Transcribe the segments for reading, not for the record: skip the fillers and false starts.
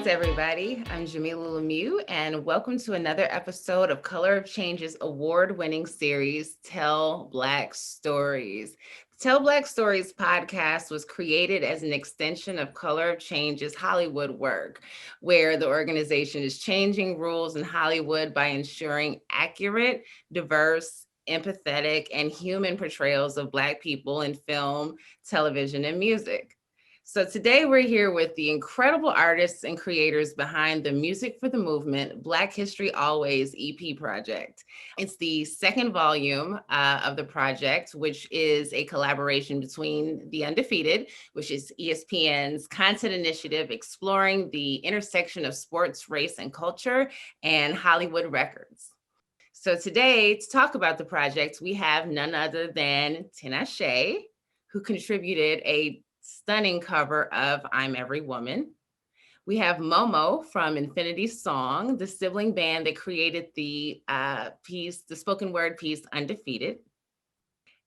Greetings, everybody. I'm Jamiliah Lemiuex, and welcome to another episode of Color of Change's award-winning series, Tell Black Stories. The Tell Black Stories podcast was created as an extension of Color of Change's Hollywood work, where the organization is changing rules in Hollywood by ensuring accurate, diverse, empathetic, and human portrayals of Black people in film, television, and music. So today we're here with the incredible artists and creators behind the Music for the Movement Black History Always EP project. It's the second volume of the project, which is a collaboration between the Undefeated, which is ESPN's content initiative exploring the intersection of sports, race, and culture, and Hollywood records. So today, to talk about the project, we have none other than Tinashe, who contributed a stunning cover of I'm Every Woman. We have Momo from Infinity Song, the sibling band that created the piece, the spoken word piece, Undefeated.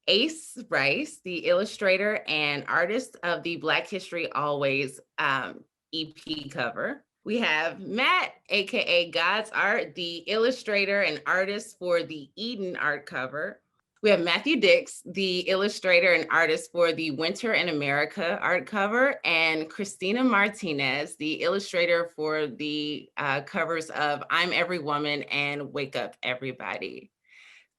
Ace Rice, the illustrator and artist of the Black History Always EP cover. We have Matt, aka God's Art, the illustrator and artist for the Eden art cover. We have Matthew Dix, the illustrator and artist for the Winter in America art cover, and Cristina Martinez, the illustrator for the covers of I'm Every Woman and Wake Up Everybody.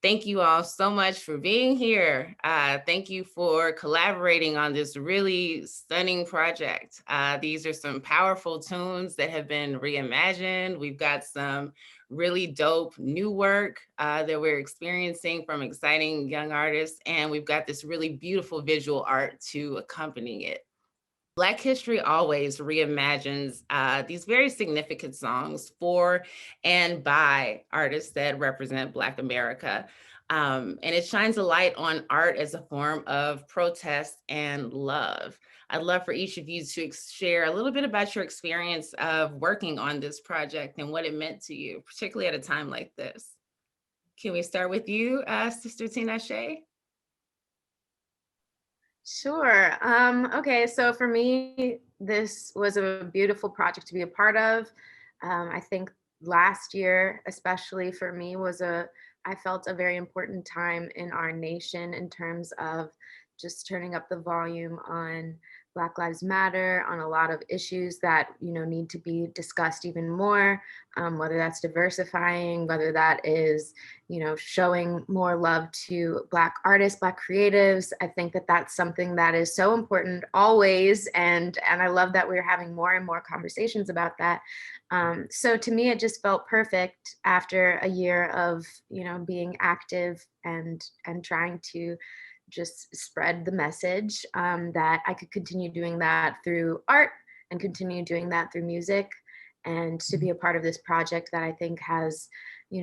Thank you all so much for being here. Thank you for collaborating on this really stunning project. These are some powerful tunes that have been reimagined. We've got some really dope new work that we're experiencing from exciting young artists, and we've got this really beautiful visual art to accompany it. Black History Always reimagines these very significant songs for and by artists that represent Black America. And it shines a light on art as a form of protest and love. I'd love for each of you to share a little bit about your experience of working on this project and what it meant to you, particularly at a time like this. Can we start with you, Sister Tinashe? Sure. Okay, so for me, this was a beautiful project to be a part of. I think last year, especially for me, I felt a very important time in our nation in terms of just turning up the volume on Black Lives Matter, on a lot of issues that, need to be discussed even more, whether that's diversifying, whether that is, showing more love to Black artists, Black creatives. I think that that's something that is so important always. And I love that we're having more and more conversations about that. So to me, it just felt perfect after a year of, being active and trying to just spread the message, that I could continue doing that through art and continue doing that through music, and to be a part of this project that I think has,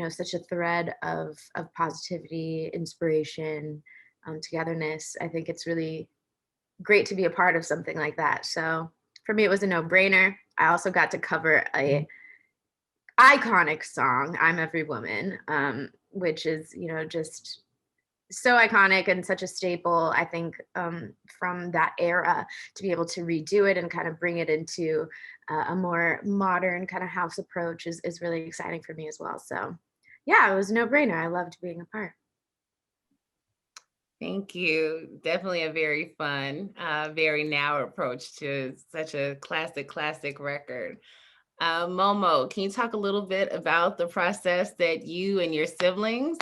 such a thread of positivity, inspiration, togetherness. I think it's really great to be a part of something like that. So for me, it was a no-brainer. I also got to cover a iconic song, I'm Every Woman, which is, just so iconic and such a staple, I think, from that era. To be able to redo it and kind of bring it into a more modern kind of house approach is really exciting for me as well. So yeah, it was a no-brainer. I loved being a part. Thank you. Definitely a very fun, very now approach to such a classic record. Momo, can you talk a little bit about the process that you and your siblings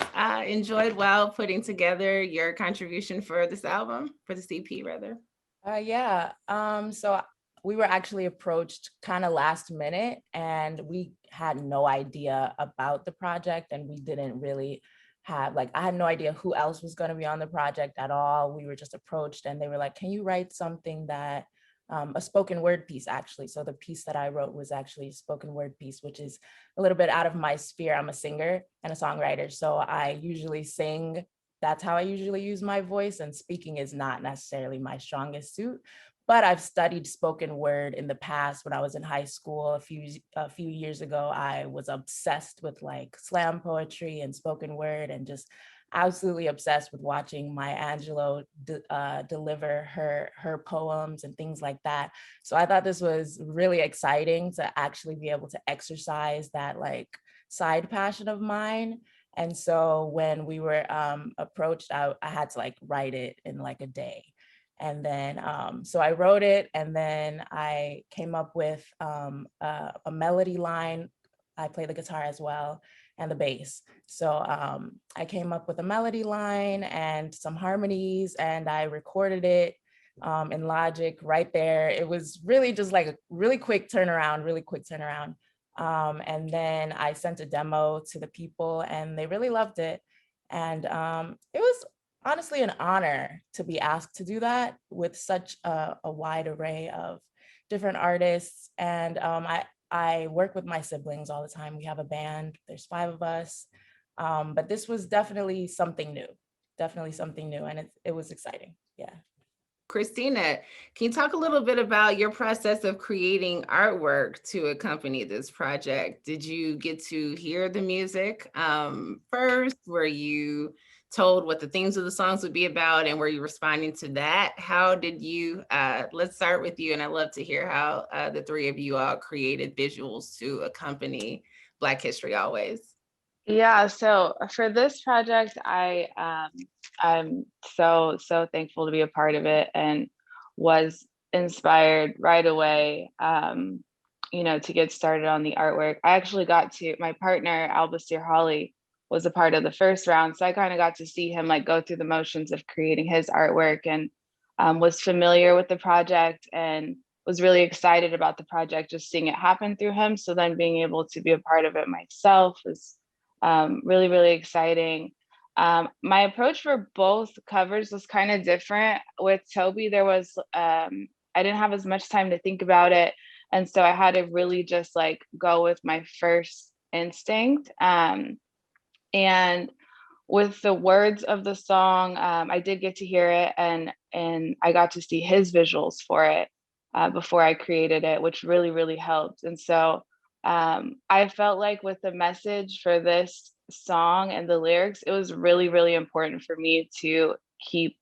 enjoyed while putting together your contribution for this album, for this EP rather? So we were actually approached kind of last minute, and we had no idea about the project, and we didn't really have, I had no idea who else was going to be on the project at all. We were just approached, and they were like, can you write something that a spoken word piece, actually. So the piece that I wrote was actually a spoken word piece, which is a little bit out of my sphere. I'm a singer and a songwriter, so I usually sing. That's how I usually use my voice, and speaking is not necessarily my strongest suit. But I've studied spoken word in the past. When I was in high school a few years ago, I was obsessed with slam poetry and spoken word, and just absolutely obsessed with watching Maya Angelou deliver her poems and things like that. So I thought this was really exciting to actually be able to exercise that like side passion of mine. And so when we were approached, I had to like write it in like a day. And then, so I wrote it, and then I came up with a melody line. I play the guitar as well, and the bass. So I came up with a melody line and some harmonies, and I recorded it in Logic right there. It was really just like a really quick turnaround. And then I sent a demo to the people, and they really loved it. And it was honestly an honor to be asked to do that with such a wide array of different artists. And I work with my siblings all the time. We have a band, there's 5 of us. But this was definitely something new, and it was exciting, yeah. Cristina, can you talk a little bit about your process of creating artwork to accompany this project? Did you get to hear the music first? Were you told what the themes of the songs would be about, and were you responding to that? How did you, let's start with you, and I'd love to hear how the 3 of you all created visuals to accompany Black History Always. Yeah, so for this project, I'm so thankful to be a part of it, and was inspired right away, to get started on the artwork. I actually got to, my partner, Albasir Holly, was a part of the first round, so I kind of got to see him like go through the motions of creating his artwork, and was familiar with the project and was really excited about the project, just seeing it happen through him. So then being able to be a part of it myself was really, really exciting. My approach for both covers was kind of different. With Toby, there was, I didn't have as much time to think about it. And so I had to really just like go with my first instinct. And with the words of the song, I did get to hear it, and I got to see his visuals for it before I created it, which really, really helped. And so I felt like with the message for this song and the lyrics, it was really, really important for me to keep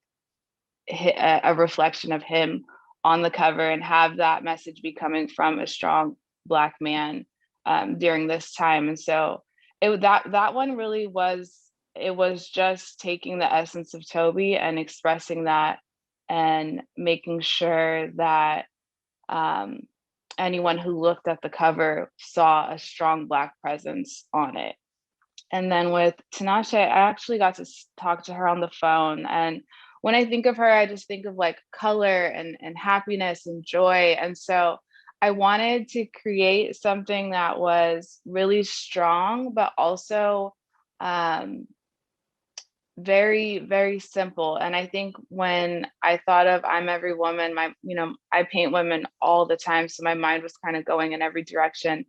a reflection of him on the cover and have that message be coming from a strong Black man during this time. And so that one really was, it was just taking the essence of Toby and expressing that, and making sure that anyone who looked at the cover saw a strong Black presence on it. And then with Tinashe, I actually got to talk to her on the phone. And when I think of her, I just think of like color and happiness and joy. And so I wanted to create something that was really strong, but also very, very simple. And I think when I thought of I'm Every Woman, I paint women all the time. So my mind was kind of going in every direction.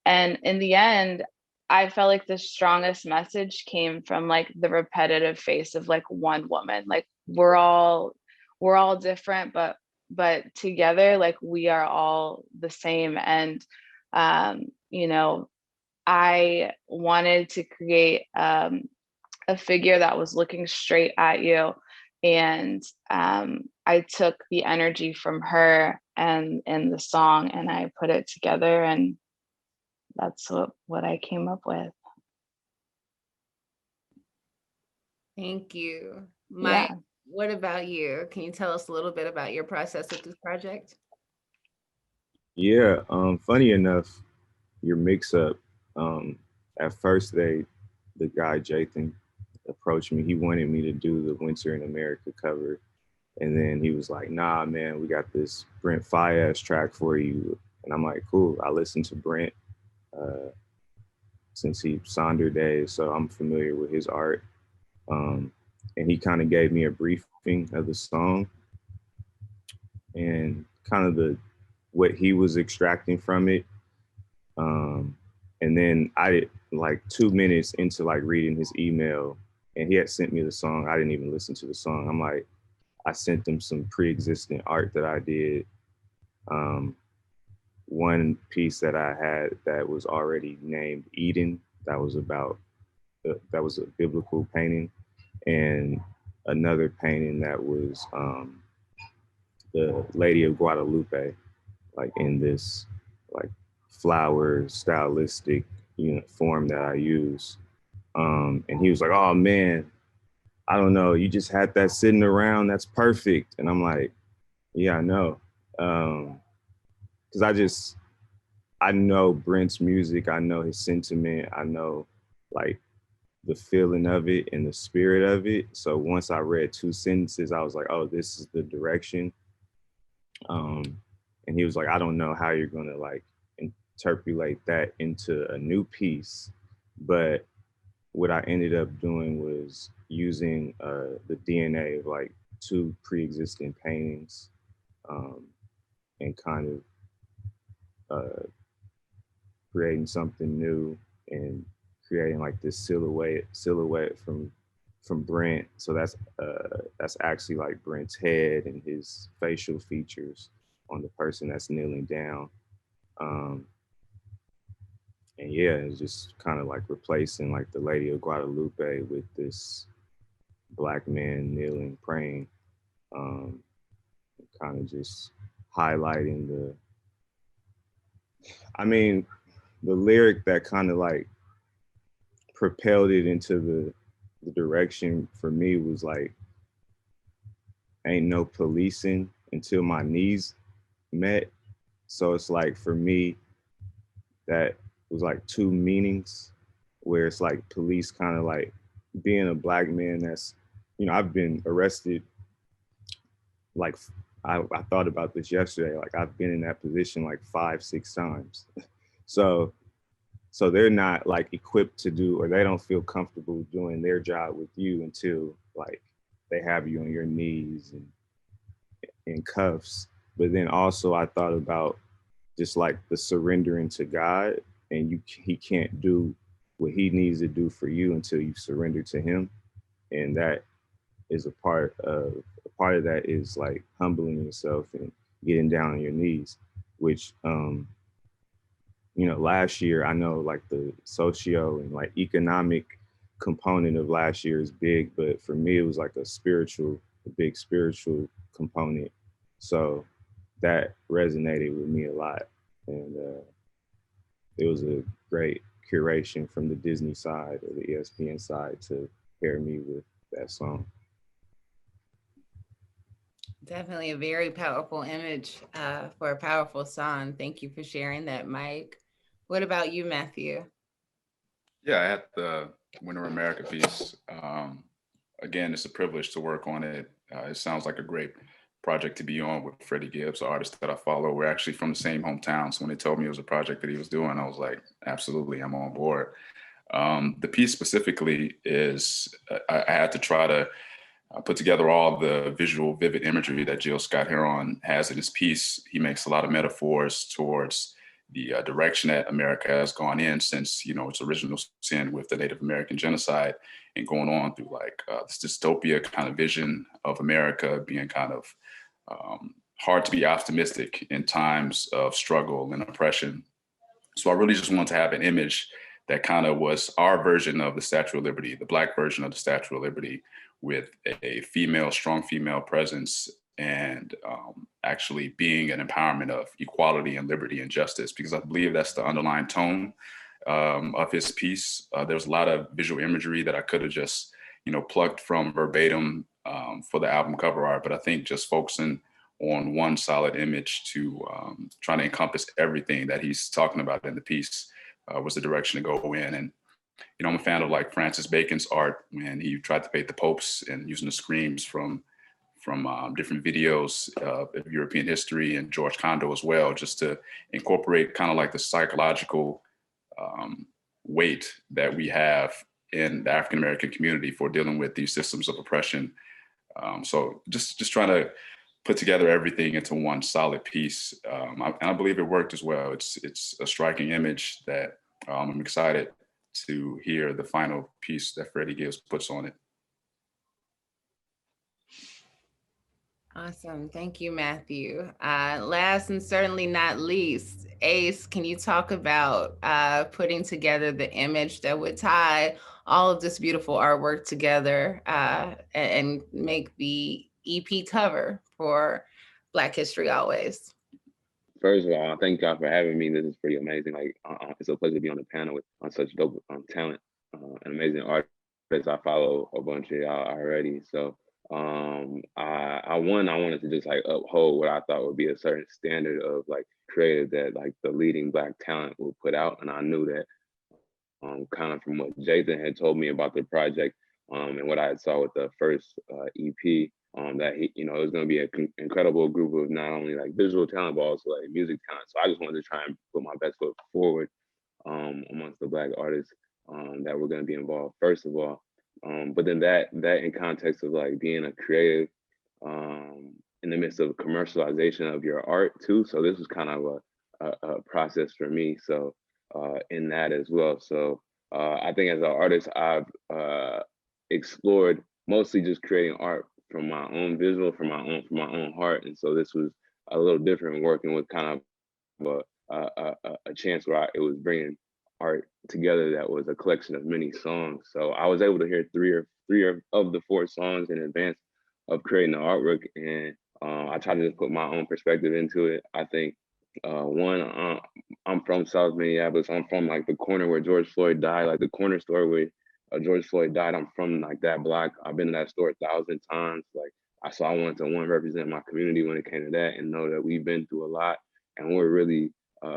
And in the end, I felt like the strongest message came from like the repetitive face of like one woman. Like we're all different, but together, like we are all the same. And I wanted to create a figure that was looking straight at you. And I took the energy from her and in the song, and I put it together, and that's what I came up with. Thank you. Mike, Yeah. what about you? Can you tell us a little bit about your process with this project? Yeah, funny enough, your mix-up, at first the guy Jathan approached me. He wanted me to do the Winter in America cover. And then he was like, nah, man, we got this Brent Faiyaz track for you. And I'm like, cool. I listened to Brent since he Sonder days, so I'm familiar with his art. And he kind of gave me a briefing of the song and kind of what he was extracting from it. And then I did like 2 minutes into like reading his email, and he had sent me the song. I didn't even listen to the song. I'm like, I sent them some pre-existing art that I did. One piece that I had that was already named Eden, that was a biblical painting. and another painting that was the Lady of Guadalupe, like in this like flower stylistic form that I use. And he was like, "Oh man, I don't know, you just had that sitting around. That's perfect." And I'm like, "Yeah, I know." Because I know Brent's music. I know his sentiment. I know like the feeling of it and the spirit of it. So once I read two sentences, I was like, "Oh, this is the direction." And he was like, "I don't know how you're gonna like interpolate that into a new piece, but what I ended up doing was using the DNA of like two pre-existing paintings, and kind of creating something new and creating like this silhouette from Brent. So that's actually like Brent's head and his facial features on the person that's kneeling down. Um, and yeah, it's just kind of like replacing like the Lady of Guadalupe with this black man kneeling, praying, kind of just highlighting I mean, the lyric that kind of like propelled it into the direction for me was like, "Ain't no policing until my knees met." So it's like for me, that was like two meanings where it's like police kind of like being a black man that's, I've been arrested. Like I thought about this yesterday. Like I've been in that position like 5, 6 times. So they're not like equipped to do, or they don't feel comfortable doing their job with you until like they have you on your knees and in cuffs. But then also I thought about just like the surrendering to God, and he can't do what he needs to do for you until you surrender to him. And that is a part of that is like humbling yourself and getting down on your knees, which last year, I know like the socio and like economic component of last year is big, but for me, it was like a big spiritual component. So that resonated with me a lot. And it was a great curation from the Disney side or the ESPN side to pair me with that song. Definitely a very powerful image for a powerful song. Thank you for sharing that, Mike. What about you, Matthew? Yeah, I had the Winter America piece. Again, it's a privilege to work on it. It sounds like a great project to be on with Freddie Gibbs, an artist that I follow. We're actually from the same hometown. So when they told me it was a project that he was doing, I was like, absolutely, I'm on board. The piece specifically is I had to try to put together all the visual, vivid imagery that Jill Scott Heron has in his piece. He makes a lot of metaphors towards the direction that America has gone in since, its original sin with the Native American genocide, and going on through like this dystopia kind of vision of America being kind of hard to be optimistic in times of struggle and oppression. So I really just wanted to have an image that kind of was our version of the Statue of Liberty, the Black version of the Statue of Liberty, with a strong female presence, and actually being an empowerment of equality and liberty and justice, because I believe that's the underlying tone of his piece. There's a lot of visual imagery that I could have just, plucked from verbatim for the album cover art, but I think just focusing on one solid image to trying to encompass everything that he's talking about in the piece was the direction to go in. And I'm a fan of like Francis Bacon's art when he tried to paint the popes and using the screams from different videos of European history, and George Condo as well, just to incorporate kind of like the psychological weight that we have in the African American community for dealing with these systems of oppression. So just trying to put together everything into one solid piece, and I believe it worked as well. It's a striking image that I'm excited to hear the final piece that Freddie Gibbs puts on it. Awesome. Thank you, Matthew. Last and certainly not least, Ace, can you talk about putting together the image that would tie all of this beautiful artwork together and make the EP cover for Black History Always. First of all, thank y'all for having me. This is pretty amazing. Like, it's a pleasure to be on the panel with such dope talent and amazing artists. I follow a bunch of y'all already. So I wanted to just like uphold what I thought would be a certain standard of like creative that like the leading Black talent will put out. And I knew that kind of from what Jathan had told me about the project and what I had saw with the first EP, that he, you know, it was going to be an incredible group of not only like visual talent, but also like music talent. So I just wanted to try and put my best foot forward amongst the Black artists that were going to be involved, first of all. But then that in context of like being a creative in the midst of commercialization of your art too. So this was kind of a process for me. So in that as well. So I think as an artist, I've explored mostly just creating art from my own visual, from my own heart. And so this was a little different, working with kind of a chance where it was bringing art together that was a collection of many songs. So I was able to hear three of the 4 songs in advance of creating the artwork, and I tried to just put my own perspective into it. I think one, I'm from South Minneapolis. I'm from like the corner where George Floyd died, like the corner store where George Floyd died. I'm from like that block. I've been to that store 1,000 times. Like I wanted to represent my community when it came to that, and know that we've been through a lot, and we're really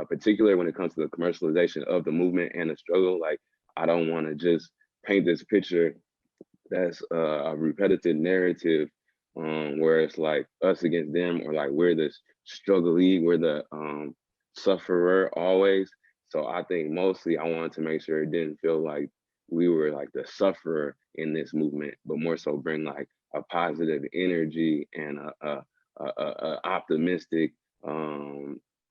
particular when it comes to the commercialization of the movement and the struggle. Like I don't want to just paint this picture that's a repetitive narrative where it's like us against them, or like we're the strugglee, we're the sufferer always. So I think mostly I wanted to make sure it didn't feel like we were like the sufferer in this movement, but more so bring like a positive energy and a optimistic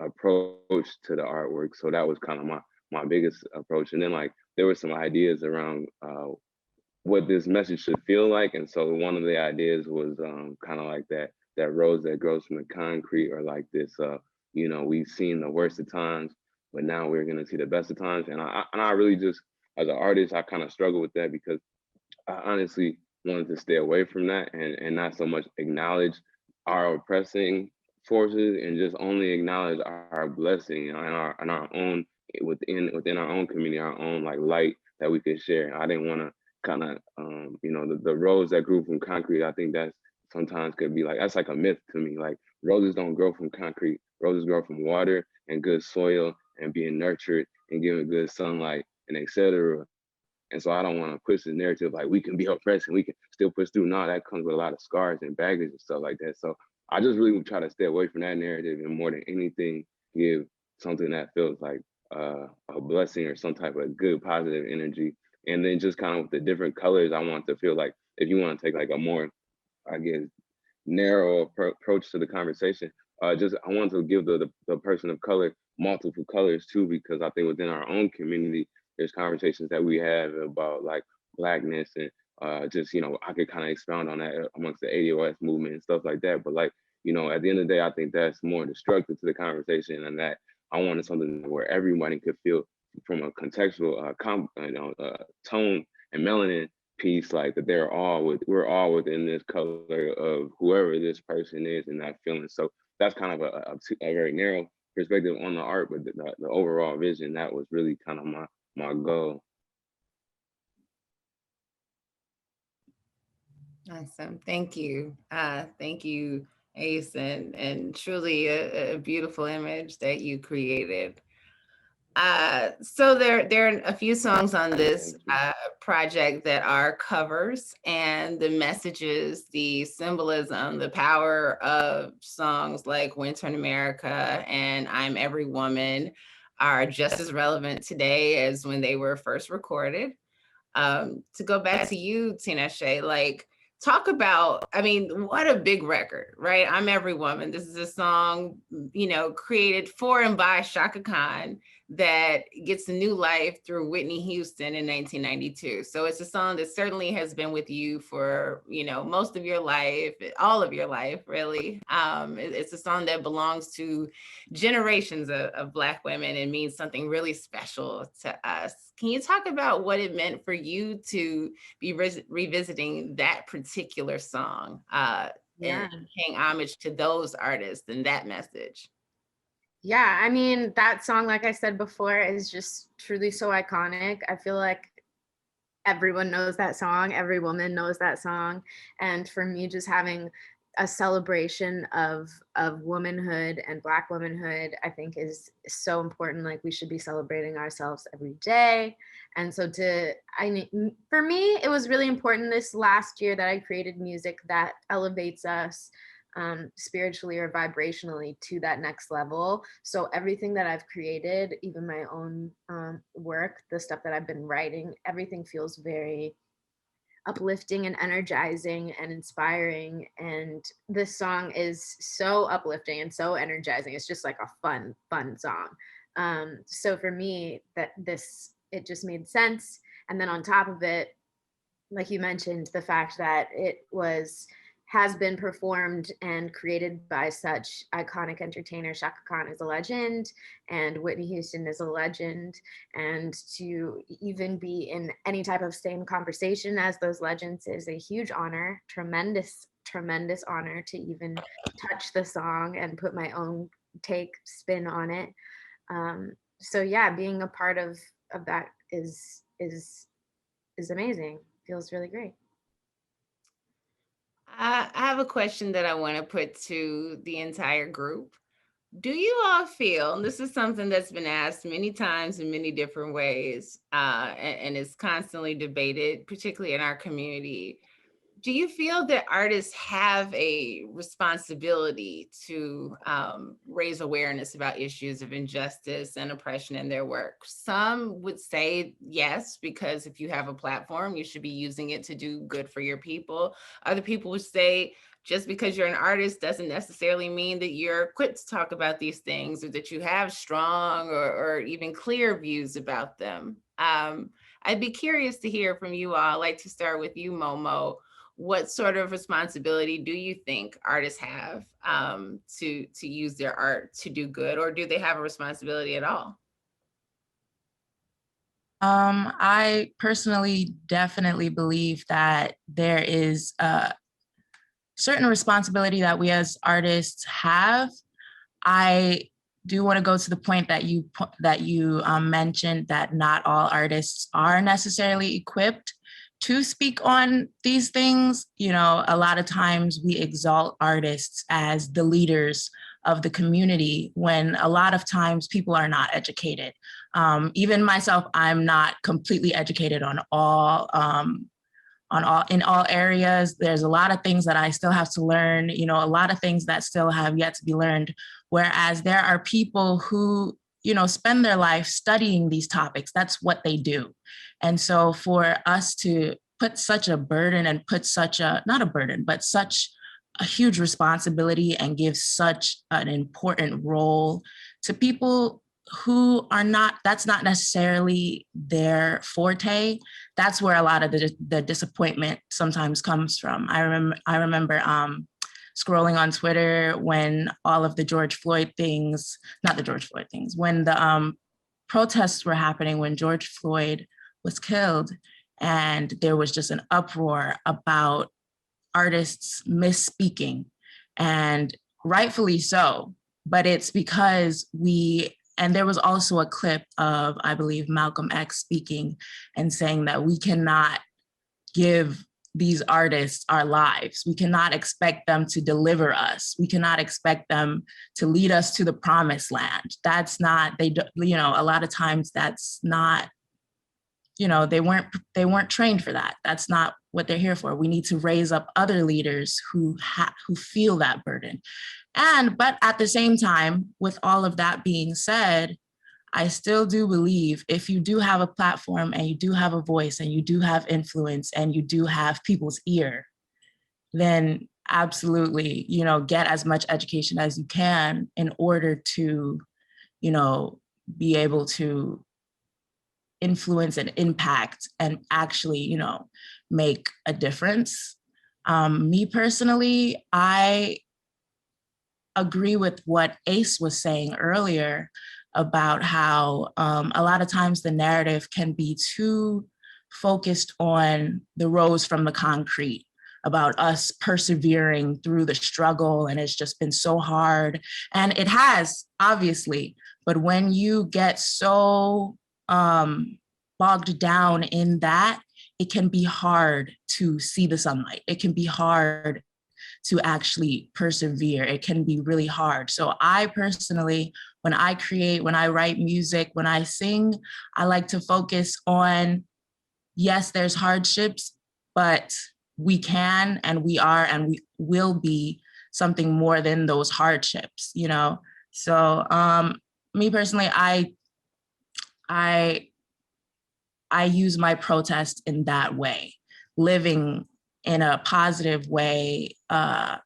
approach to the artwork. So that was kind of my biggest approach. And then like there were some ideas around what this message should feel like. And so one of the ideas was kind of like that rose that grows from the concrete, or like this, you know, we've seen the worst of times, but now we're gonna see the best of times. And I really just, as an artist, I kind of struggle with that, because I honestly wanted to stay away from that and not so much acknowledge our oppressing forces, and just only acknowledge our blessing and our own within our own community, our own like light that we could share. I didn't want to kind of you know, the rose that grew from concrete. I think that's sometimes could be like, that's like a myth to me. Like roses don't grow from concrete. Roses grow from water and good soil and being nurtured and given good sunlight and etc. And so I don't want to push the narrative like we can be oppressed and we can still push through. No, that comes with a lot of scars and baggage and stuff like that. So I just really try to stay away from that narrative, and more than anything, give something that feels like a blessing or some type of good positive energy. And then just kind of with the different colors, I want to feel like, if you want to take like a more, I guess, narrow approach to the conversation, just I want to give the person of color multiple colors too, because I think within our own community, there's conversations that we have about like Blackness, and just, you know, I could kind of expound on that amongst the ADOS movement and stuff like that. But like, you know, at the end of the day, I think that's more destructive to the conversation, and that I wanted something where everybody could feel from a contextual tone and melanin piece, like that we're all within this color of whoever this person is and that feeling. So that's kind of a very narrow perspective on the art, but the overall vision, that was really kind of my goal. Awesome. Thank you. Thank you, Ace, and truly a beautiful image that you created. So there are a few songs on this project that are covers, and the messages, the symbolism, the power of songs like Winter in America and I'm Every Woman are just as relevant today as when they were first recorded. To go back to you, Tinashe, like talk about, I mean, what a big record, right? I'm Every Woman. This is a song, you know, created for and by Shaka Khan, that gets a new life through Whitney Houston in 1992. So it's a song that certainly has been with you for, you know, most of your life, all of your life, really. It's a song that belongs to generations of Black women and means something really special to us. Can you talk about what it meant for you to be revisiting that particular song and paying homage to those artists and that message? Yeah, I mean, that song, like I said before, is just truly so iconic. I feel like everyone knows that song, every woman knows that song. And for me, just having a celebration of womanhood and Black womanhood, I think is so important. Like, we should be celebrating ourselves every day. And so for me, it was really important this last year that I created music that elevates us spiritually or vibrationally to that next level. So everything that I've created, even my own work, the stuff that I've been writing, everything feels very uplifting and energizing and inspiring. And this song is so uplifting and so energizing. It's just like a fun song. So for me, it just made sense. And then on top of it, like you mentioned, the fact that it has been performed and created by such iconic entertainers. Shaka Khan is a legend, and Whitney Houston is a legend. And to even be in any type of same conversation as those legends is a huge honor, tremendous honor to even touch the song and put my own spin on it. So yeah, being a part of that is amazing. Feels really great. I have a question that I want to put to the entire group. Do you all feel, and this is something that's been asked many times in many different ways, and is constantly debated, particularly in our community, do you feel that artists have a responsibility to raise awareness about issues of injustice and oppression in their work? Some would say yes, because if you have a platform, you should be using it to do good for your people. Other people would say, just because you're an artist doesn't necessarily mean that you're equipped to talk about these things or that you have strong or even clear views about them. I'd be curious to hear from you all. I'd like to start with you, Momo. What sort of responsibility do you think artists have to use their art to do good, or do they have a responsibility at all? I personally definitely believe that there is a certain responsibility that we as artists have. I do want to go to the point that you mentioned, that not all artists are necessarily equipped to speak on these things. You know, a lot of times we exalt artists as the leaders of the community when a lot of times people are not educated. Even myself, I'm not completely educated on in all areas. There's a lot of things that I still have to learn, you know, a lot of things that still have yet to be learned. Whereas there are people who, you know, spend their life studying these topics. That's what they do. And so for us to put such a burden and not a burden, but such a huge responsibility and give such an important role to people who are not, that's not necessarily their forte, that's where a lot of the disappointment sometimes comes from. I remember scrolling on Twitter when all of the when the protests were happening, when George Floyd was killed, and there was just an uproar about artists misspeaking, and rightfully so, but it's because and there was also a clip of, I believe, Malcolm X speaking and saying that we cannot give these artists our lives. We cannot expect them to deliver us. We cannot expect them to lead us to the promised land. That's not, you know, a lot of times that's not, you know, they weren't trained for that. That's not what they're here for. We need to raise up other leaders who feel that burden. But at the same time, with all of that being said, I still do believe if you do have a platform and you do have a voice and you do have influence and you do have people's ear, then absolutely, you know, get as much education as you can in order to, you know, be able to influence and impact and actually, you know, make a difference. Me personally, I agree with what Ace was saying earlier about how a lot of times the narrative can be too focused on the rose from the concrete, about us persevering through the struggle, and it's just been so hard. And it has, obviously, but when you get so bogged down in that, it can be hard to see the sunlight. It can be hard to actually persevere. It can be really hard. So I personally, when I create, when I write music, when I sing, I like to focus on, yes, there's hardships, but we can and we are and we will be something more than those hardships, you know? So me personally, I use my protest in that way, living in a positive way, and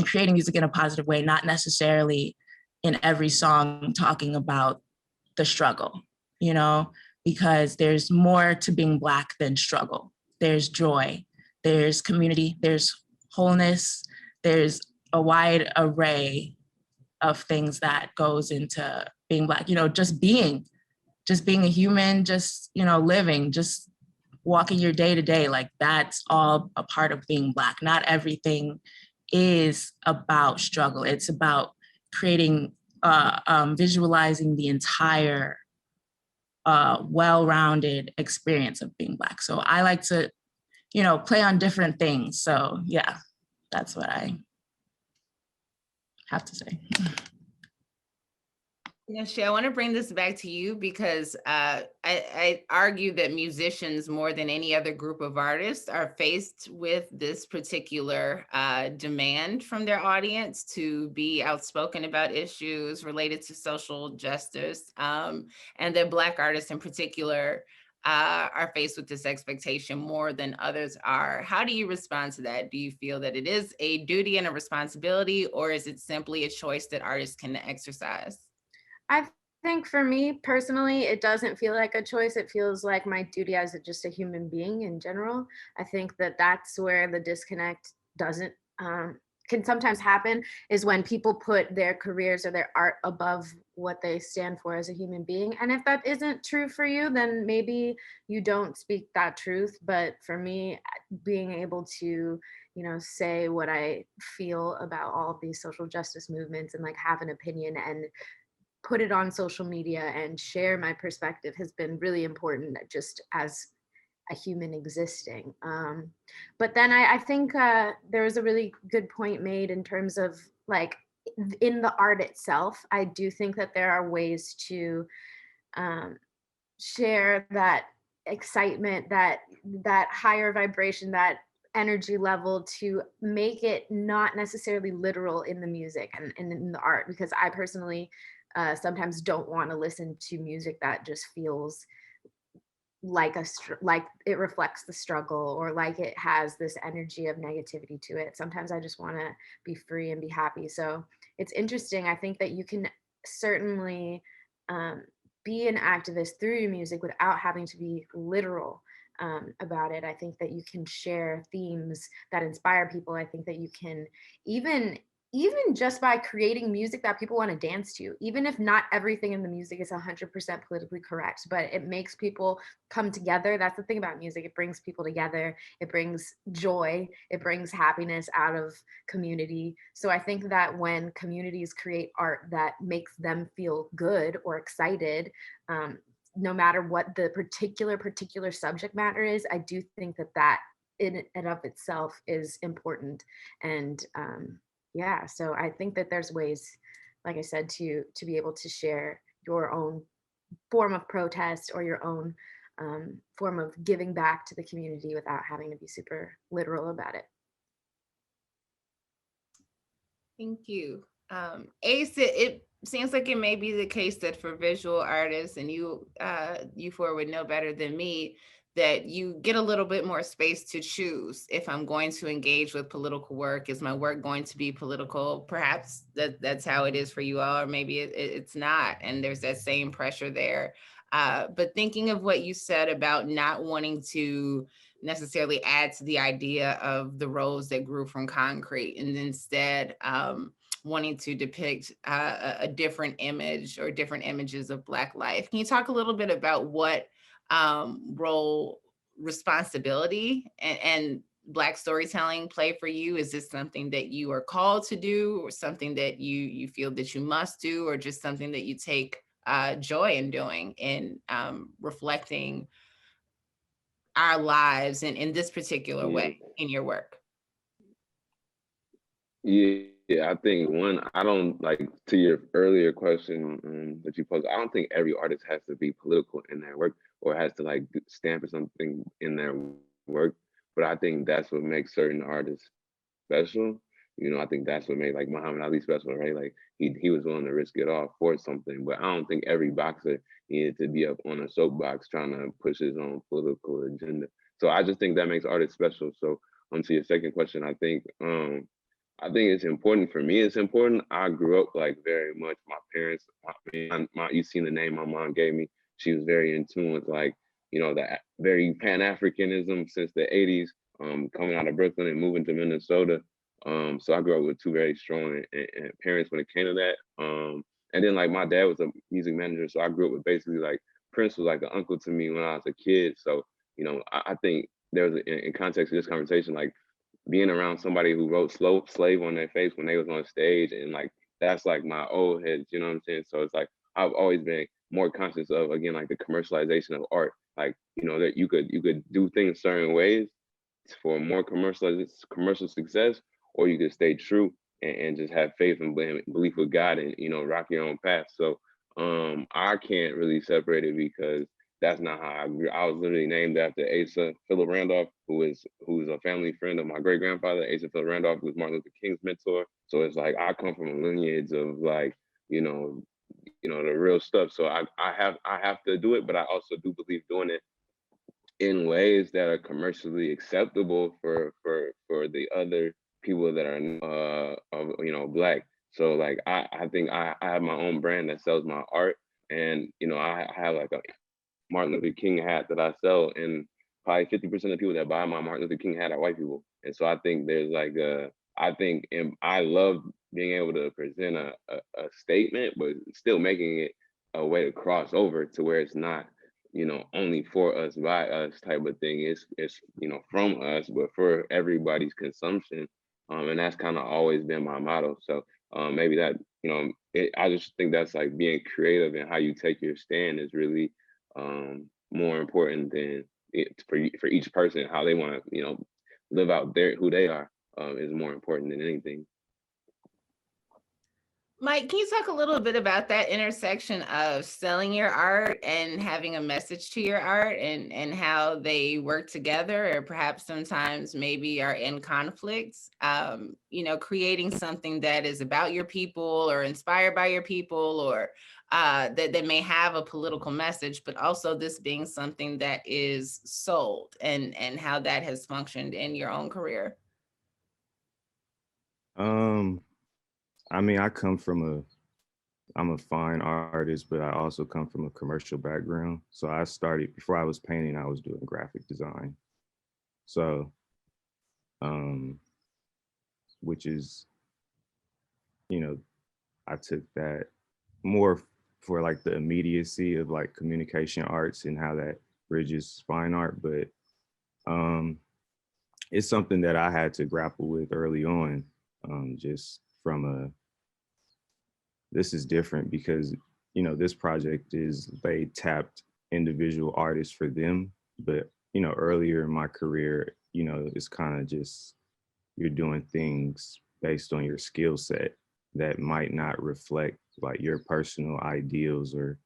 creating music in a positive way, not necessarily in every song talking about the struggle, you know, because there's more to being Black than struggle. There's joy, there's community, there's wholeness, there's a wide array of things that goes into being Black, you know, just being a human, just, you know, living, just walking your day to day, like that's all a part of being Black. Not everything is about struggle. It's about creating, visualizing the entire well-rounded experience of being Black. So I like to, you know, play on different things. So yeah, that's what I have to say. Tinashe, I want to bring this back to you because I argue that musicians, more than any other group of artists, are faced with this particular demand from their audience to be outspoken about issues related to social justice, and that Black artists in particular are faced with this expectation more than others are. How do you respond to that? Do you feel that it is a duty and a responsibility, or is it simply a choice that artists can exercise? I think for me personally, it doesn't feel like a choice. It feels like my duty as just a human being in general. I think that that's where the disconnect doesn't can sometimes happen, is when people put their careers or their art above what they stand for as a human being. And if that isn't true for you, then maybe you don't speak that truth. But for me, being able to, you know, say what I feel about all of these social justice movements and like have an opinion and put it on social media and share my perspective has been really important just as a human existing. But then I think there was a really good point made in terms of like in the art itself. I do think that there are ways to share that excitement, that higher vibration, that energy level, to make it not necessarily literal in the music and in the art, because I personally sometimes don't want to listen to music that just feels like like it reflects the struggle, or like it has this energy of negativity to it. Sometimes I just want to be free and be happy. So it's interesting. I think that you can certainly be an activist through your music without having to be literal about it. I think that you can share themes that inspire people. I think that you can even just by creating music that people want to dance to, even if not everything in the music is 100% politically correct, but it makes people come together. That's the thing about music. It brings people together. It brings joy. It brings happiness out of community. So I think that when communities create art that makes them feel good or excited, no matter what the particular subject matter is, I do think that in and of itself is important. And yeah, so I think that there's ways, like I said, to be able to share your own form of protest or your own form of giving back to the community without having to be super literal about it. Thank you. Ace, it seems like it may be the case that for visual artists, and you four would know better than me, that you get a little bit more space to choose. If I'm going to engage with political work, is my work going to be political? Perhaps that's how it is for you all, or maybe it's not. And there's that same pressure there. But thinking of what you said about not wanting to necessarily add to the idea of the rose that grew from concrete, and instead wanting to depict a different image or different images of Black life. Can you talk a little bit about what role responsibility and Black storytelling play for you? Is this something that you are called to do, or something that you feel that you must do, or just something that you take joy in doing, in reflecting our lives in this particular Yeah. way in your work? Yeah, I think one, I don't like to your earlier question that you posed. I don't think every artist has to be political in their work or has to like stand for something in their work. But I think that's what makes certain artists special. You know, I think that's what made like Muhammad Ali special, right? Like he was willing to risk it all for something. But I don't think every boxer needed to be up on a soapbox trying to push his own political agenda. So I just think that makes artists special. So to your second question, I think it's important for me. It's important. I grew up like very much. My parents, you seen the name my mom gave me. She was very in tune with like, you know, the very Pan-Africanism since the 80s, coming out of Brooklyn and moving to Minnesota. So I grew up with two very strong and parents when it came to that. And then like my dad was a music manager. So I grew up with basically like Prince was like an uncle to me when I was a kid. So, you know, I think there was in context of this conversation, like being around somebody who wrote slave on their face when they was on stage, and like that's like my old heads, you know what I'm saying? So it's like I've always been more conscious of, again, like the commercialization of art. Like, you know, that you could do things certain ways for more commercial success, or you could stay true and just have faith and belief with God and, you know, rock your own path. So I can't really separate it because that's not how I grew. I was literally named after Asa Philip Randolph, who's a family friend of my great grandfather. Asa Philip Randolph was Martin Luther King's mentor. So it's like I come from a lineage of like, the real stuff. So I have to do it, but I also do believe doing it in ways that are commercially acceptable for the other people that are Black. So like I think I have my own brand that sells my art, and I have like a Martin Luther King hat that I sell, and probably 50% of the people that buy my Martin Luther King hat are white people. And so I think there's like and I love being able to present a statement, but still making it a way to cross over to where it's not, only for us, by us type of thing. It's from us, but for everybody's consumption. And that's kind of always been my motto. So maybe that, I just think that's like being creative, and how you take your stand is really more important than for each person. How they want to, live out who they are is more important than anything. Mike, can you talk a little bit about that intersection of selling your art and having a message to your art, and how they work together, or perhaps sometimes maybe are in conflicts? Creating something that is about your people or inspired by your people, or that may have a political message, but also this being something that is sold, and how that has functioned in your own career. I mean, I'm a fine artist, but I also come from a commercial background. So I started, before I was painting, I was doing graphic design. So, which is, I took that more for like the immediacy of like communication arts and how that bridges fine art. But it's something that I had to grapple with early on, just from this is different because, this project they tapped individual artists for them. But, earlier in my career, it's kind of just, you're doing things based on your skill set that might not reflect like your personal ideals or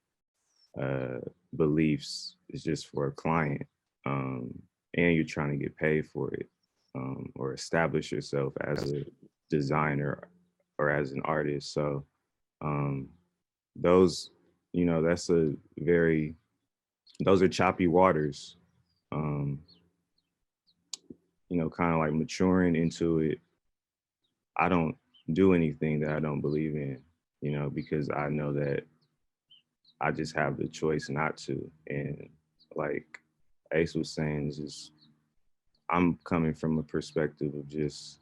beliefs. It's just for a client. And you're trying to get paid for it, or establish yourself as a designer or as an artist. So those, those are choppy waters. um, you know, kind of like maturing into it. I don't do anything that I don't believe in, you know, because I know that I just have the choice not to. And like Ace was saying, is just I'm coming from a perspective of just,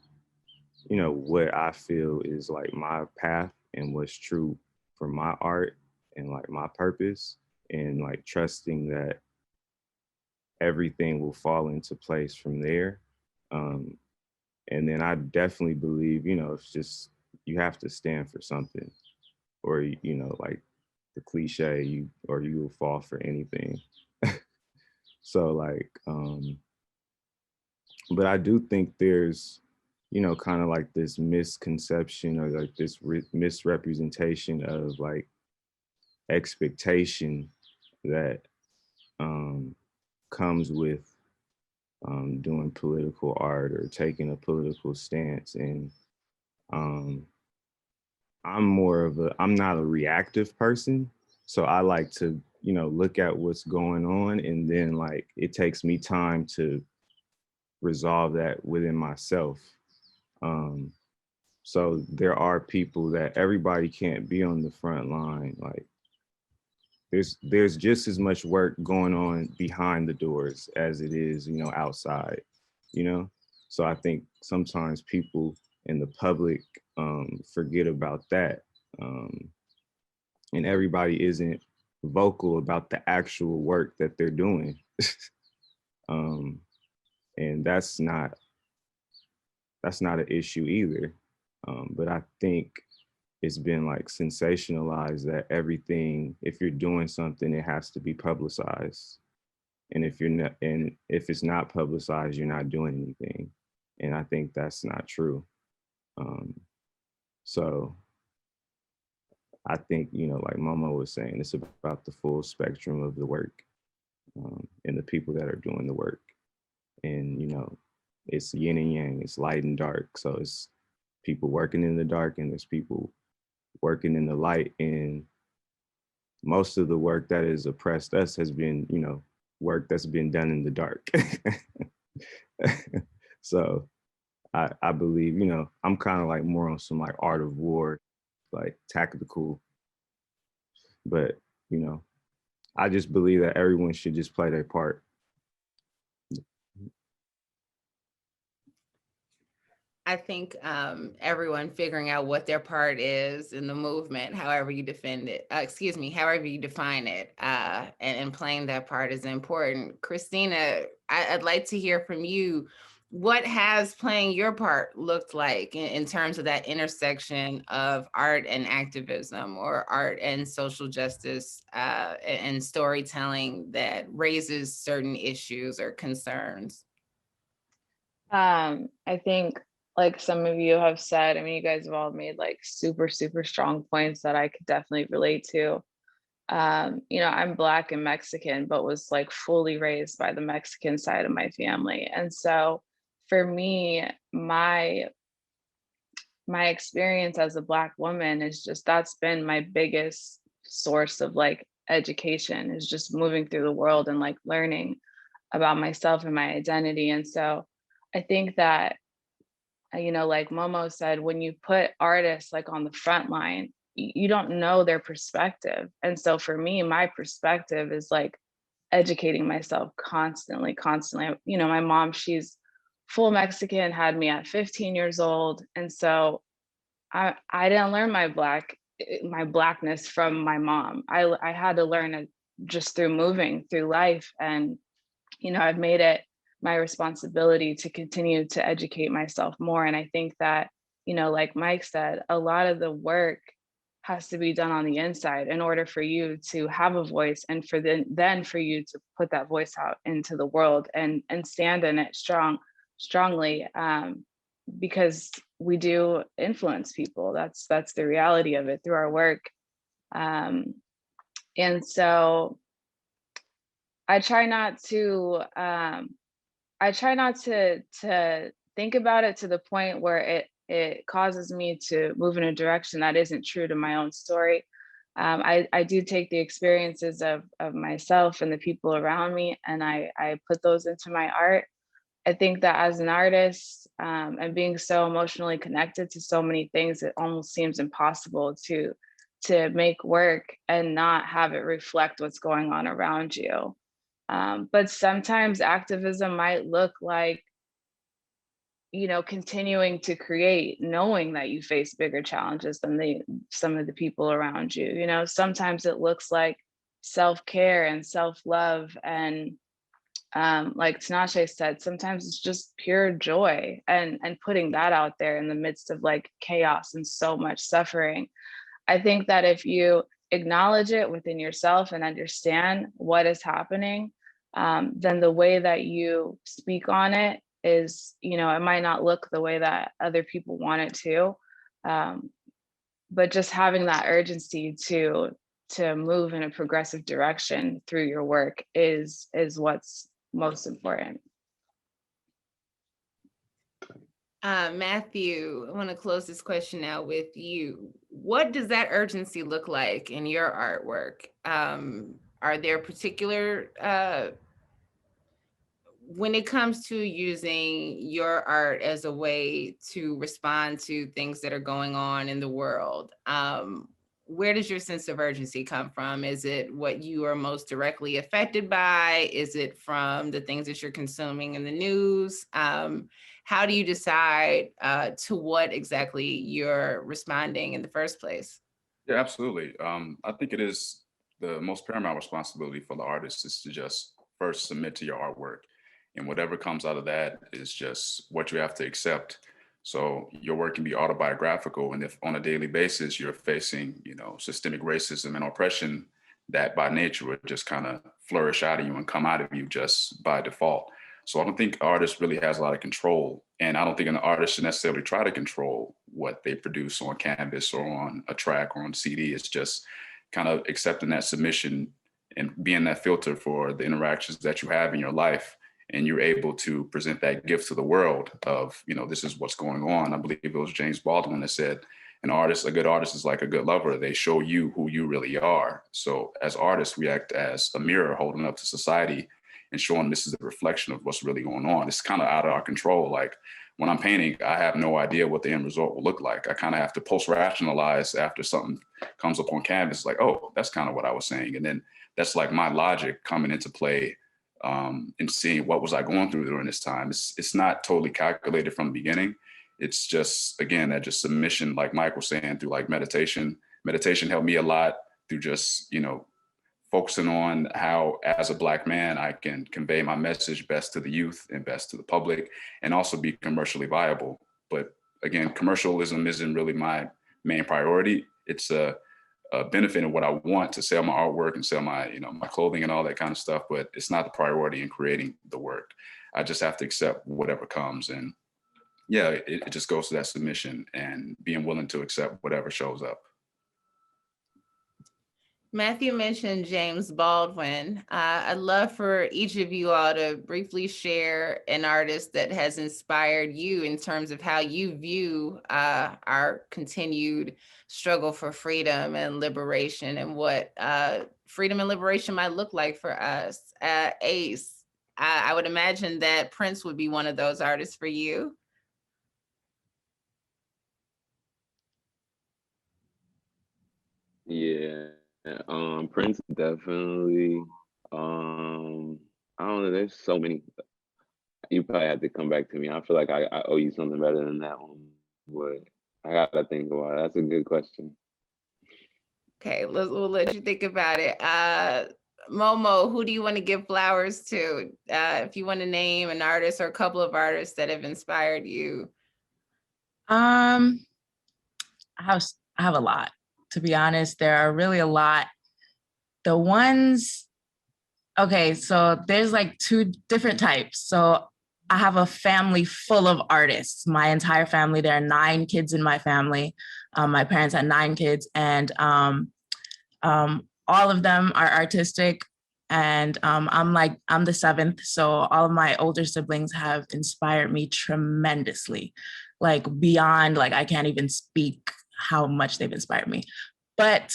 you know, what I feel is like my path and what's true for my art and like my purpose, and like trusting that everything will fall into place from there. Um, and then I definitely believe, you know, it's just you have to stand for something, or you know, like the cliche, you will fall for anything. So like, but I do think there's, you know, kind of like this misconception or like this misrepresentation of like expectation that comes with doing political art or taking a political stance. And um, I'm not a reactive person. So I like to, you know, look at what's going on, and then like it takes me time to resolve that within myself. Um, so there are people that everybody can't be on the front line. Like there's just as much work going on behind the doors as it is, you know, outside, you know? So I think sometimes people in the public forget about that. Um, and everybody isn't vocal about the actual work that they're doing. um, and that's not an issue either. But I think it's been like sensationalized that everything, if you're doing something, it has to be publicized. And if it's not publicized, you're not doing anything. And I think that's not true. Um, so I think, you know, like Momo was saying, it's about the full spectrum of the work, and the people that are doing the work. And, you know, it's yin and yang, it's light and dark. So it's people working in the dark and there's people working in the light. And most of the work that has oppressed us has been, you know, work that's been done in the dark. So I believe, you know, I'm kind of like more on some like art of war, like tactical, but you know, I just believe that everyone should just play their part. I think everyone figuring out what their part is in the movement, however you defend it, however you define it, and playing that part is important. Cristina, I'd like to hear from you. What has playing your part looked like in terms of that intersection of art and activism, or art and social justice, and storytelling that raises certain issues or concerns? I think, like some of you have said, I mean, you guys have all made like super, super strong points that I could definitely relate to. You know, I'm Black and Mexican, but was like fully raised by the Mexican side of my family. And so for me, my experience as a Black woman is just, that's been my biggest source of like education, is just moving through the world and like learning about myself and my identity. And so I think that, you know, like Momo said, when you put artists like on the front line, you don't know their perspective. And so for me, my perspective is like educating myself constantly, constantly. You know, my mom, she's full Mexican, had me at 15 years old. And so I didn't learn my Blackness from my mom. I had to learn it just through moving through life. And, you know, I've made it my responsibility to continue to educate myself more. And I think that, you know, like Mike said, a lot of the work has to be done on the inside in order for you to have a voice, and for then for you to put that voice out into the world and stand in it strongly, because we do influence people. That's the reality of it through our work. And so I try not to think about it to the point where it causes me to move in a direction that isn't true to my own story. I do take the experiences of myself and the people around me, and I put those into my art. I think that as an artist, and being so emotionally connected to so many things, it almost seems impossible to make work and not have it reflect what's going on around you. But sometimes activism might look like, you know, continuing to create, knowing that you face bigger challenges than some of the people around you. You know, sometimes it looks like self-care and self-love, and like Tinashe said, sometimes it's just pure joy, and putting that out there in the midst of like chaos and so much suffering. I think that if you acknowledge it within yourself and understand what is happening, then the way that you speak on it is, you know, it might not look the way that other people want it to, but just having that urgency to move in a progressive direction through your work is what's most important. Matthew, I want to close this question out with you. What does that urgency look like in your artwork? Are there particular, when it comes to using your art as a way to respond to things that are going on in the world, where does your sense of urgency come from? Is it what you are most directly affected by? Is it from the things that you're consuming in the news? How do you decide to what exactly you're responding in the first place? Yeah, absolutely. I think it is the most paramount responsibility for the artist is to just first submit to your artwork. And whatever comes out of that is just what you have to accept. So your work can be autobiographical. And if on a daily basis you're facing, you know, systemic racism and oppression, that by nature would just kind of flourish out of you and come out of you just by default. So I don't think artists really has a lot of control. And I don't think an artist should necessarily try to control what they produce on canvas or on a track or on CD. It's just kind of accepting that submission and being that filter for the interactions that you have in your life. And you're able to present that gift to the world of, you know, this is what's going on. I believe it was James Baldwin that said, a good artist is like a good lover. They show you who you really are. So as artists, we act as a mirror holding up to society and showing this is a reflection of what's really going on. It's kind of out of our control. Like when I'm painting, I have no idea what the end result will look like. I kind of have to post-rationalize after something comes up on canvas, like, oh, that's kind of what I was saying. And then that's like my logic coming into play, and seeing what was I going through during this time. It's not totally calculated from the beginning. It's just, again, that just submission, like Mike was saying, through like meditation. Meditation helped me a lot through just, you know, focusing on how, as a Black man, I can convey my message best to the youth and best to the public, and also be commercially viable. But again, commercialism isn't really my main priority. It's a benefit of what I want to sell my artwork and sell my, you know, my clothing and all that kind of stuff, but it's not the priority in creating the work. I just have to accept whatever comes. And yeah, it just goes to that submission and being willing to accept whatever shows up. Matthew mentioned James Baldwin. I'd love for each of you all to briefly share an artist that has inspired you in terms of how you view our continued struggle for freedom and liberation, and what freedom and liberation might look like for us. Ace, I would imagine that Prince would be one of those artists for you. Yeah. Prince definitely. I don't know. There's so many. You probably have to come back to me. I feel like I owe you something better than that one, but I gotta think about it. That's a good question. Okay, we'll let you think about it. Momo, who do you want to give flowers to? If you want to name an artist or a couple of artists that have inspired you. I have a lot, to be honest. There are really a lot. The ones, okay, so there's like two different types. So I have a family full of artists. My entire family, there are 9 kids in my family. My parents had 9 kids, and all of them are artistic. And I'm the 7th. So all of my older siblings have inspired me tremendously, like beyond, like I can't even speak how much they've inspired me. But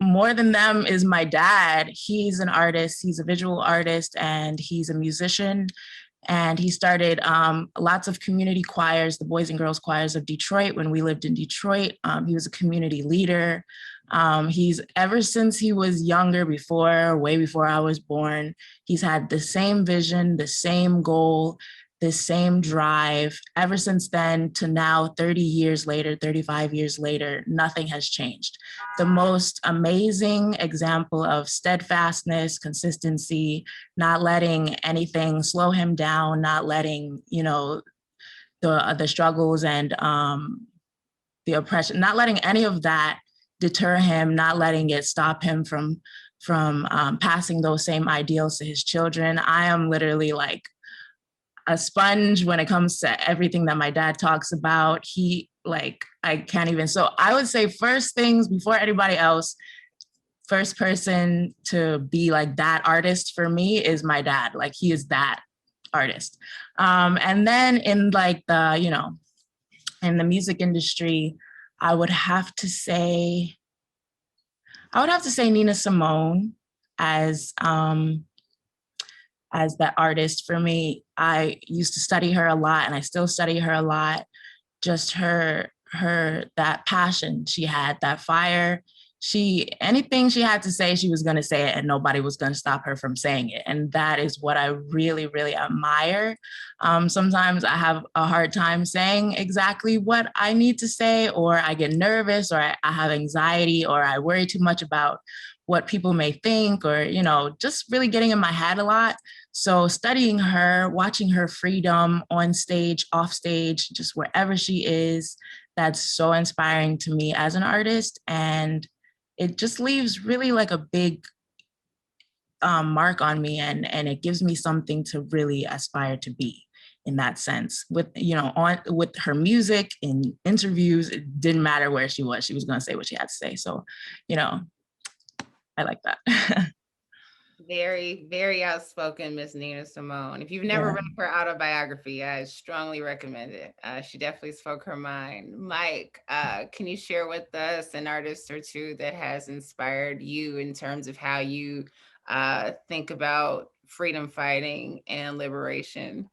more than them is my dad. He's an artist, he's a visual artist, and he's a musician. And he started lots of community choirs, the Boys and Girls Choirs of Detroit when we lived in Detroit. He was a community leader. He's, ever since he was younger, way before I was born, he's had the same vision, the same goal, the same drive. Ever since then to now, 30 years later, 35 years later, nothing has changed. The most amazing example of steadfastness, consistency, not letting anything slow him down, not letting, the struggles and the oppression, not letting any of that deter him, not letting it stop him from passing those same ideals to his children. I am literally like a sponge when it comes to everything that my dad talks about. I can't even. So I would say first things before anybody else, first person to be like that artist for me is my dad. Like, he is that artist. And then in like in the music industry, I would have to say Nina Simone as that artist for me. I used to study her a lot, and I still study her a lot. Just her that passion she had, that fire. Anything she had to say, she was going to say it, and nobody was going to stop her from saying it. And that is what I really, really admire. Sometimes I have a hard time saying exactly what I need to say, or I get nervous, or I have anxiety, or I worry too much about what people may think, or, just really getting in my head a lot. So studying her, watching her freedom on stage, off stage, just wherever she is, that's so inspiring to me as an artist. And it just leaves really like a big mark on me, and it gives me something to really aspire to be in that sense. With with her music, in interviews, it didn't matter where she was going to say what she had to say. So I like that. Very, very outspoken, Miss Nina Simone. If you've never read her autobiography, I strongly recommend it. She definitely spoke her mind. Mike, can you share with us an artist or two that has inspired you in terms of how you think about freedom fighting and liberation?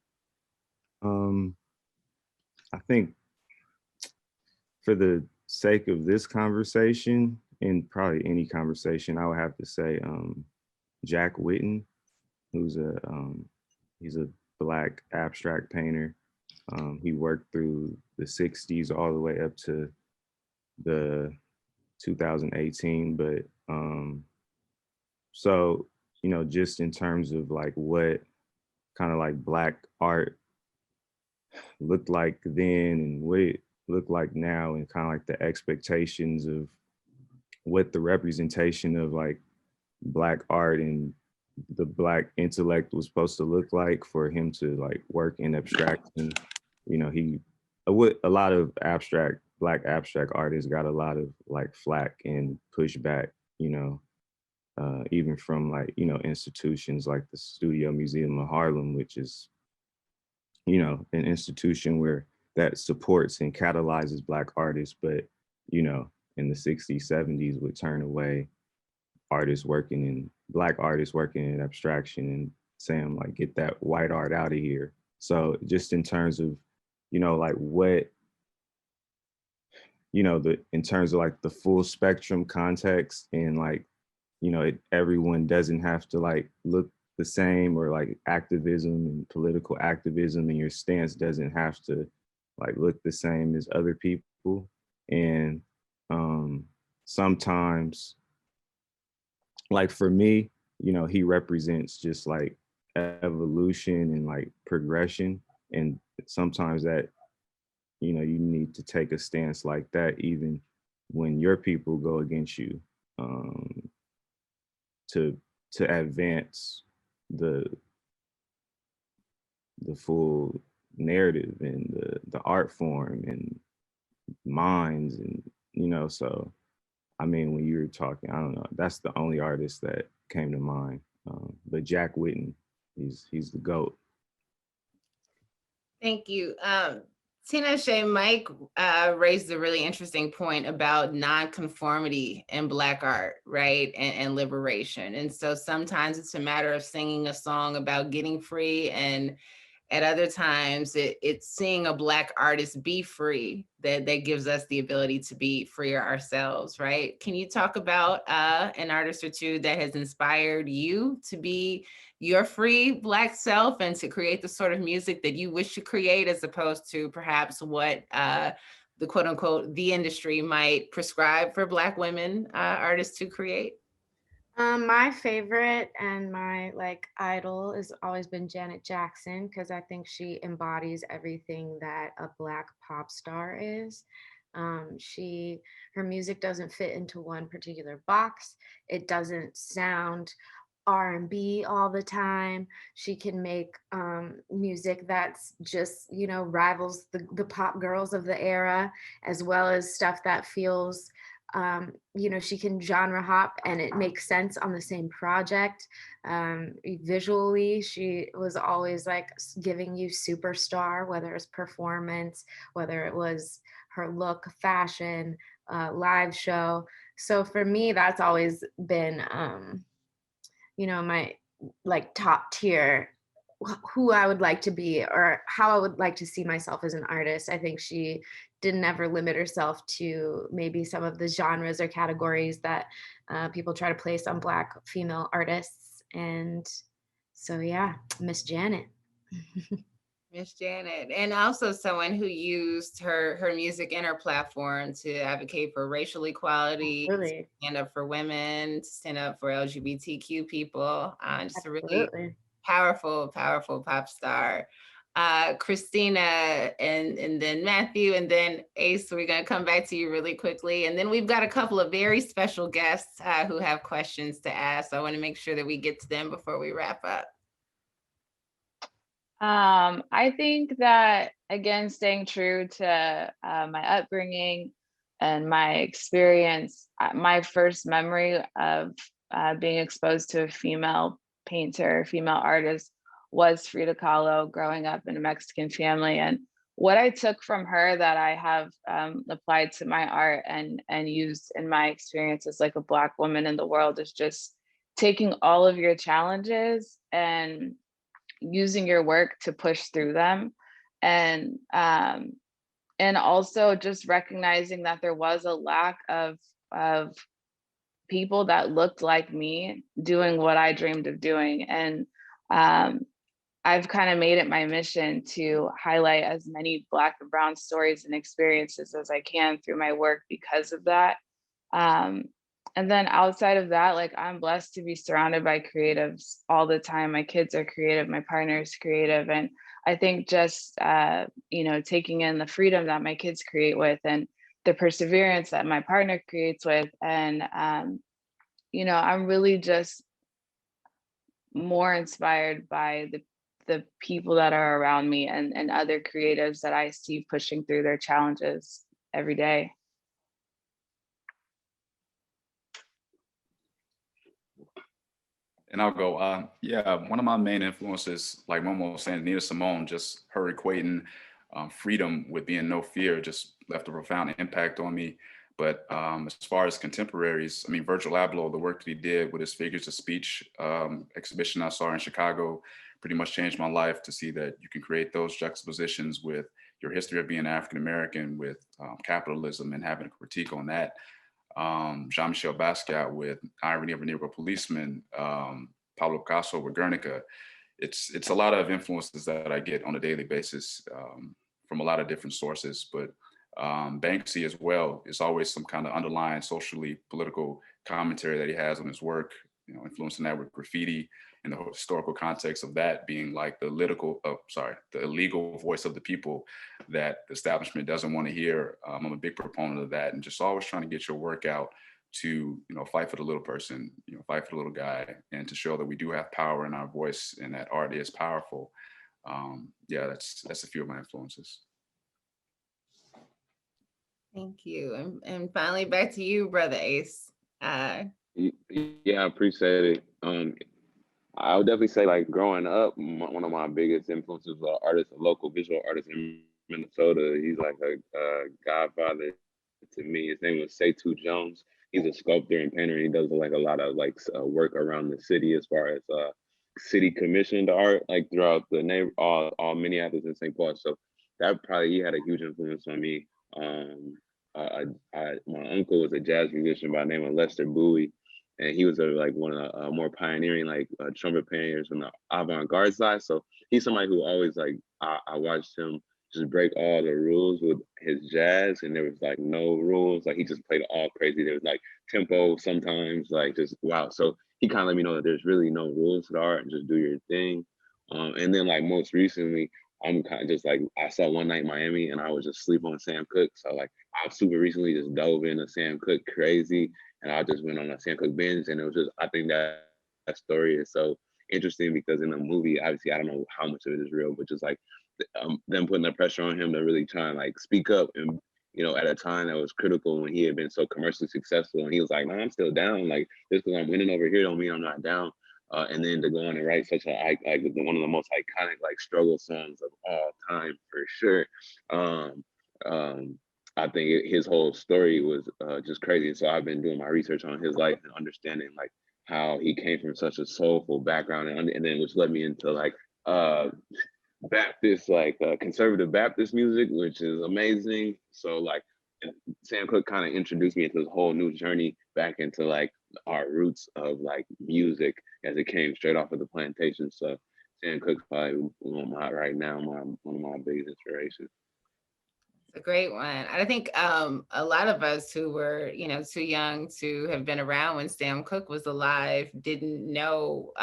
I think for the sake of this conversation, and probably any conversation, I would have to say Jack Whitten, who's he's a Black abstract painter. He worked through the 60s all the way up to the 2018. But so, just in terms of like what kind of like Black art looked like then and what it looked like now, and kind of like the expectations of what the representation of like Black art and the Black intellect was supposed to look like for him to like work in abstraction. A lot of Black abstract artists got a lot of like flack and pushback, even from like, institutions like the Studio Museum of Harlem, which is, an institution where that supports and catalyzes Black artists, but, in the 60s, 70s would turn away Black artists working in abstraction and saying like, get that white art out of here. So just in terms of, like what, in terms of like the full spectrum context, and like, everyone doesn't have to like look the same, or like activism and political activism and your stance doesn't have to like look the same as other people. And sometimes, like for me, he represents just like evolution and like progression. And sometimes that, you need to take a stance like that, even when your people go against you, to advance the full narrative and the art form and minds. And, so I mean, when you were talking, I don't know, that's the only artist that came to mind. But Jack Whitten, he's the GOAT. Thank you. Tinashe, Mike raised a really interesting point about nonconformity in Black art, right? And liberation. And so sometimes it's a matter of singing a song about getting free, and at other times it's seeing a Black artist be free that gives us the ability to be freer ourselves, right? Can you talk about an artist or two that has inspired you to be your free Black self and to create the sort of music that you wish to create, as opposed to perhaps what the quote unquote the industry might prescribe for Black women artists to create? My favorite and my like idol has always been Janet Jackson, because I think she embodies everything that a Black pop star is. Her music doesn't fit into one particular box. It doesn't sound R&B all the time. She can make music that's just, rivals the pop girls of the era, as well as stuff that feels, she can genre hop and it makes sense on the same project. Visually, she was always like giving you superstar, whether it's performance, whether it was her look, fashion, live show. So for me, that's always been, my like top tier, who I would like to be or how I would like to see myself as an artist. I think she didn't ever limit herself to maybe some of the genres or categories that people try to place on Black female artists. And so, yeah, Miss Janet. Miss Janet, and also someone who used her music and her platform to advocate for racial equality, Really? stand up for women, stand up for LGBTQ people. Just a really Absolutely. powerful pop star. Cristina, and then Matthew, and then Ace. We're gonna come back to you really quickly, and then we've got a couple of very special guests who have questions to ask. So I want to make sure that we get to them before we wrap up. I think that, again, staying true to my upbringing and my experience, my first memory of being exposed to a female painter, female artist, was Frida Kahlo, growing up in a Mexican family. And what I took from her that I have applied to my art and used in my experience as like a Black woman in the world is just taking all of your challenges and using your work to push through them, and also just recognizing that there was a lack of people that looked like me doing what I dreamed of doing. And I've kind of made it my mission to highlight as many Black and Brown stories and experiences as I can through my work because of that. And then outside of that, like, I'm blessed to be surrounded by creatives all the time. My kids are creative, my partner is creative. And I think just, taking in the freedom that my kids create with and the perseverance that my partner creates with. And, I'm really just more inspired by the people that are around me and other creatives that I see pushing through their challenges every day. And I'll go, yeah, one of my main influences, like Momo was saying, Nina Simone, just her equating freedom with being no fear just left a profound impact on me. But as far as contemporaries, I mean, Virgil Abloh, the work that he did with his figures of speech exhibition I saw in Chicago pretty much changed my life, to see that you can create those juxtapositions with your history of being African-American, with capitalism, and having a critique on that. Jean-Michel Basquiat with Irony of a Negro Policeman, Pablo Picasso with Guernica. It's a lot of influences that I get on a daily basis from a lot of different sources, but Banksy as well is always some kind of underlying socially political commentary that he has on his work, influencing that with graffiti, and the historical context of that being like the illegal voice of the people that the establishment doesn't want to hear. I'm a big proponent of that, and just always trying to get your work out to, fight for the little person, fight for the little guy, and to show that we do have power in our voice and that art is powerful. Yeah, that's a few of my influences. Thank you. And finally, back to you, Brother Ace. Yeah, I appreciate it. I would definitely say, like, growing up, one of my biggest influences was artists, a local visual artist in Minnesota. He's like a godfather to me. His name was Seitu Jones. He's a sculptor and painter. And he does like a lot of like work around the city as far as city commissioned art, like throughout the neighbor, all Minneapolis and St. Paul. So that probably he had a huge influence on me. My uncle was a jazz musician by the name of Lester Bowie, and he was like one of the more pioneering like trumpet players from the avant-garde side. So he's somebody who always like I watched him just break all the rules with his jazz, and there was like no rules. Like he just played all crazy. There was like tempo sometimes, like just wow. So he kind of let me know that there's really no rules to the art and just do your thing. And then like most recently, I'm kind of just like I saw One Night Miami, and I was just sleep on Sam Cooke. So like I super recently just dove into Sam Cooke crazy, and I just went on a Sam Cooke binge, and it was just I think that story is so interesting because in the movie, obviously I don't know how much of it is real, but just like them putting the pressure on him to really try and like speak up, and at a time that was critical when he had been so commercially successful, and he was like, "No, I'm still down. Like just because I'm winning over here don't mean I'm not down." And then to go on and write such a like one of the most iconic like struggle songs of all time for sure. I think his whole story was just crazy. So I've been doing my research on his life and understanding like how he came from such a soulful background, and then which led me into like Baptist, like conservative Baptist music, which is amazing. So like Sam Cooke kind of introduced me into this whole new journey back into like our roots of like music as it came straight off of the plantation. So Sam Cooke's probably right now one of my biggest inspirations. A great one. I think a lot of us who were, too young to have been around when Sam Cooke was alive didn't know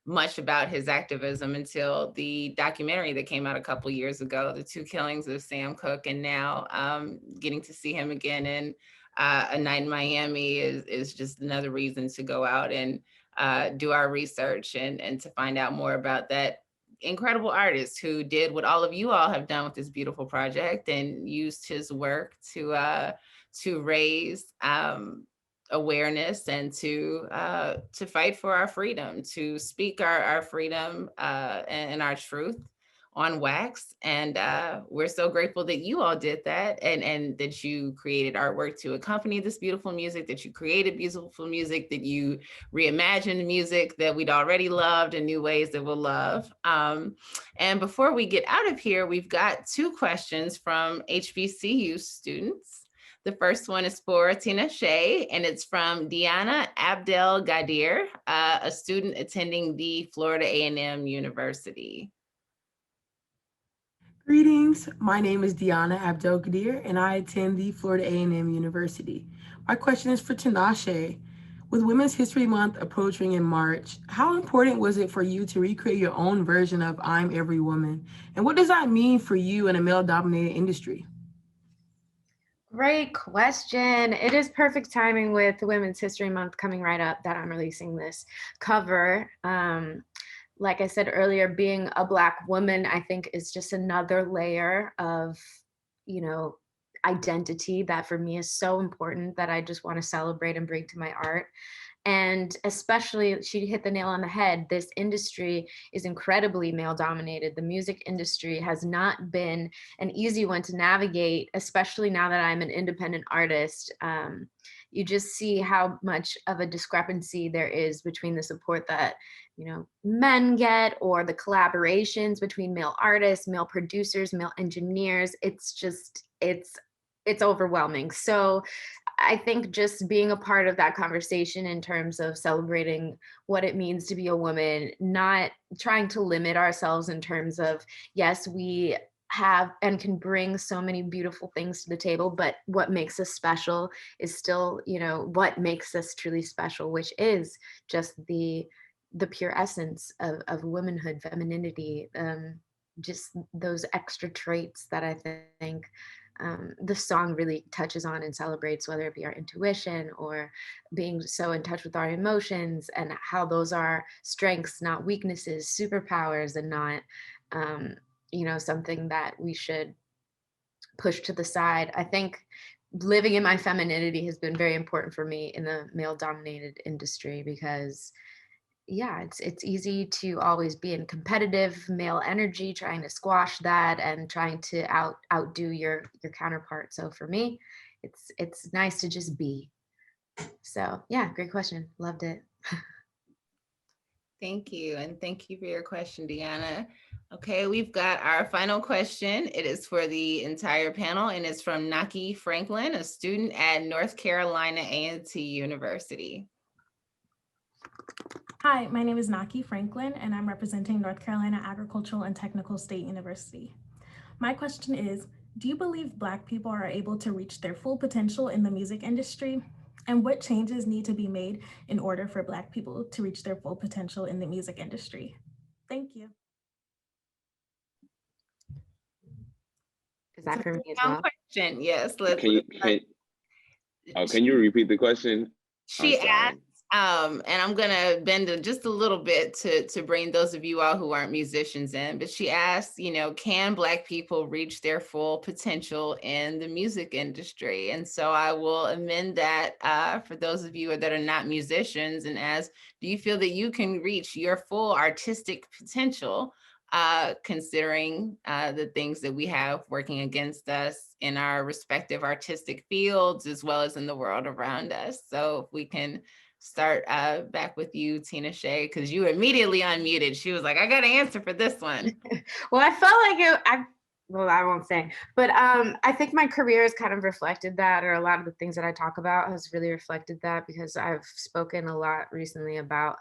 much about his activism until the documentary that came out a couple years ago, The Two Killings of Sam Cooke, and now getting to see him again in A Night in Miami is just another reason to go out and do our research and to find out more about that incredible artist who did what all of you all have done with this beautiful project and used his work to raise awareness and to fight for our freedom, to speak our freedom and our truth on wax. And we're so grateful that you all did that, and that you created artwork to accompany this beautiful music, that you created beautiful music, that you reimagined music that we'd already loved in new ways that we'll love. And before we get out of here, we've got 2 questions from HBCU students. The first one is for Tinashe, and it's from Deanna Abdel Gadir, a student attending the Florida A&M University. Greetings, my name is Deanna Abdel-Gadir, and I attend the Florida A&M University. My question is for Tinashe. With Women's History Month approaching in March, how important was it for you to recreate your own version of I'm Every Woman? And what does that mean for you in a male-dominated industry? Great question. It is perfect timing with Women's History Month coming right up that I'm releasing this cover. Like I said earlier, being a Black woman, I think is just another layer of, identity that for me is so important that I just want to celebrate and bring to my art. And especially, she hit the nail on the head. This industry is incredibly male dominated. The music industry has not been an easy one to navigate, especially now that I'm an independent artist. You just see how much of a discrepancy there is between the support that men get, or the collaborations between male artists, male producers, male engineers. It's overwhelming. So I think just being a part of that conversation in terms of celebrating what it means to be a woman, not trying to limit ourselves in terms of, yes, we have and can bring so many beautiful things to the table, but what makes us special is still, what makes us truly special, which is just the pure essence of womanhood, femininity, just those extra traits that I think the song really touches on and celebrates, whether it be our intuition or being so in touch with our emotions, and how those are strengths, not weaknesses, superpowers, and not, something that we should push to the side. I think living in my femininity has been very important for me in the male dominated industry, because yeah, it's easy to always be in competitive male energy, trying to squash that and trying to outdo your counterpart. So for me, it's nice to just be. So yeah, great question. Loved it. Thank you. And thank you for your question, Deanna. Okay, we've got our final question. It is for the entire panel, and it's from Naki Franklin, a student at North Carolina A&T University. Hi, my name is Naki Franklin, and I'm representing North Carolina Agricultural and Technical State University. My question is, do you believe Black people are able to reach their full potential in the music industry? And what changes need to be made in order for Black people to reach their full potential in the music industry? Thank you. Is that for me as One well? question, yes. Can you repeat the question? She asked, and I'm gonna bend it just a little bit to bring those of you all who aren't musicians in, but she asked, can Black people reach their full potential in the music industry? And so I will amend that for those of you that are not musicians and ask, do you feel that you can reach your full artistic potential considering the things that we have working against us in our respective artistic fields, as well as in the world around us? So if we can start back with you, Tinashe, because you immediately unmuted. She was like, I got an answer for this one. Well, I felt like well, I won't say, but I think my career has kind of reflected that, or a lot of the things that I talk about has really reflected that, because I've spoken a lot recently about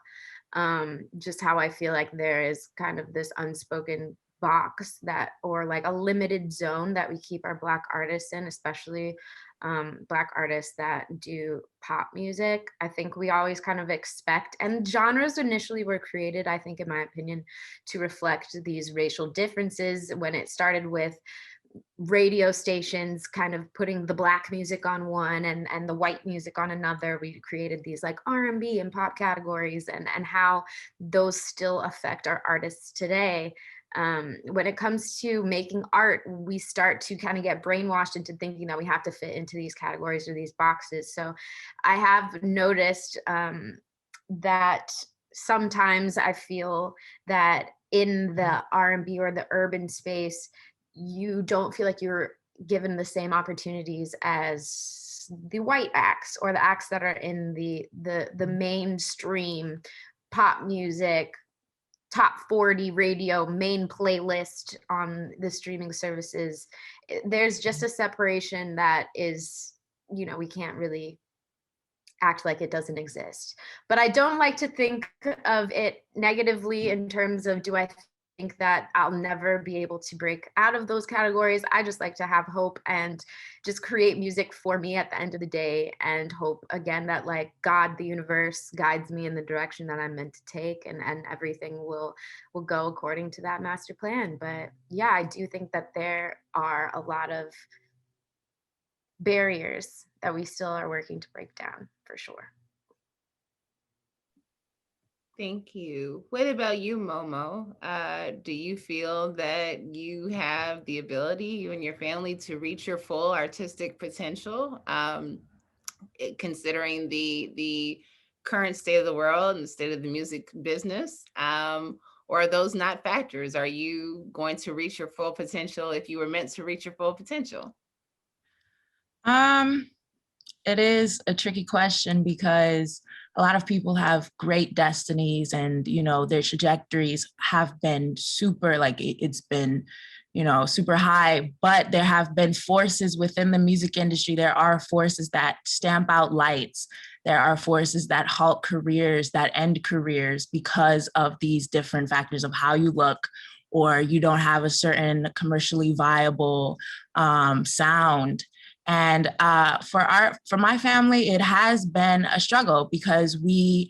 just how I feel like there is kind of this unspoken box that, or like a limited zone that we keep our Black artists in, especially Black artists that do pop music. I think we always kind of expect, and genres initially were created, I think, in my opinion, to reflect these racial differences. When it started with radio stations kind of putting the Black music on one and the white music on another, we created these like R&B and pop categories, and how those still affect our artists today. When it comes to making art, we start to kind of get brainwashed into thinking that we have to fit into these categories or these boxes. So I have noticed that sometimes I feel that in the R&B or the urban space, you don't feel like you're given the same opportunities as the white acts or the acts that are in the mainstream pop music, top 40 radio main playlist on the streaming services. There's just a separation that is, we can't really act like it doesn't exist. But I don't like to think of it negatively in terms of, do I think that I'll never be able to break out of those categories? I just like to have hope and just create music for me at the end of the day, and hope again that like God, the universe, guides me in the direction that I'm meant to take, and everything will go according to that master plan. But yeah, I do think that there are a lot of barriers that we still are working to break down, for sure. Thank you. What about you, Momo? Do you feel that you have the ability, you and your family, to reach your full artistic potential, considering the current state of the world and the state of the music business? Or are those not factors? Are you going to reach your full potential if you were meant to reach your full potential? It is a tricky question, because a lot of people have great destinies, and, their trajectories have been super, like it's been, super high, but there have been forces within the music industry. There are forces that stamp out lights. There are forces that halt careers, that end careers, because of these different factors of how you look, or you don't have a certain commercially viable sound. And for my family, it has been a struggle, because we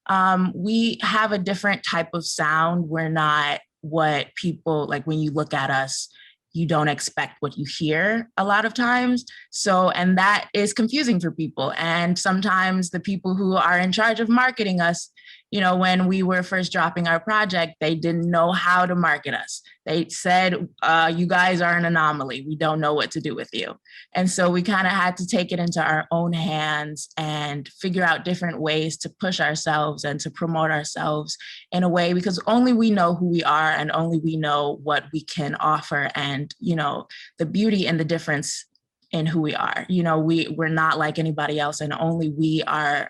have a different type of sound. We're not what people, like when you look at us, you don't expect what you hear a lot of times. So, and that is confusing for people. And sometimes the people who are in charge of marketing us, when we were first dropping our project, they didn't know how to market us. They said, you guys are an anomaly. We don't know what to do with you. And so we kind of had to take it into our own hands and figure out different ways to push ourselves and to promote ourselves in a way, because only we know who we are and only we know what we can offer, and, you know, the beauty and the difference in who we are. You know, we're not like anybody else, and only we are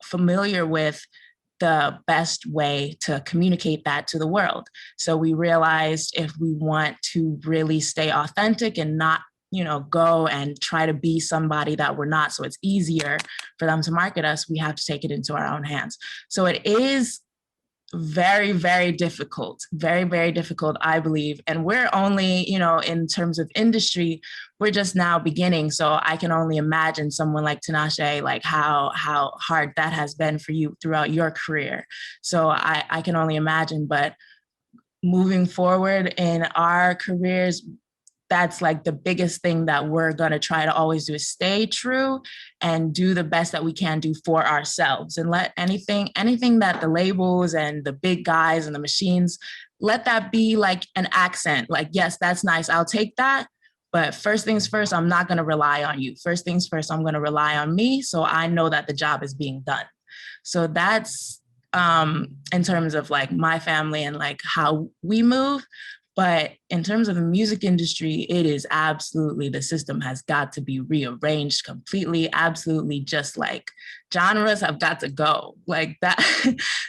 familiar with the best way to communicate that to the world. So we realized if we want to really stay authentic and not, you know, go and try to be somebody that we're not, so it's easier for them to market us, we have to take it into our own hands. So it is very, very difficult, very, very difficult, I believe. And we're only, you know, in terms of industry, we're just now beginning. So I can only imagine someone like Tinashe, like how hard that has been for you throughout your career. So I can only imagine, but moving forward in our careers, that's like the biggest thing that we're going to try to always do, is stay true and do the best that we can do for ourselves, and let anything that the labels and the big guys and the machines, let that be like an accent. Like, yes, that's nice, I'll take that. But first things first, I'm not going to rely on you. First things first, I'm going to rely on me, so I know that the job is being done. So that's in terms of like my family and like how we move. But in terms of the music industry, it is absolutely, the system has got to be rearranged completely. Absolutely, just like genres have got to go. Like that,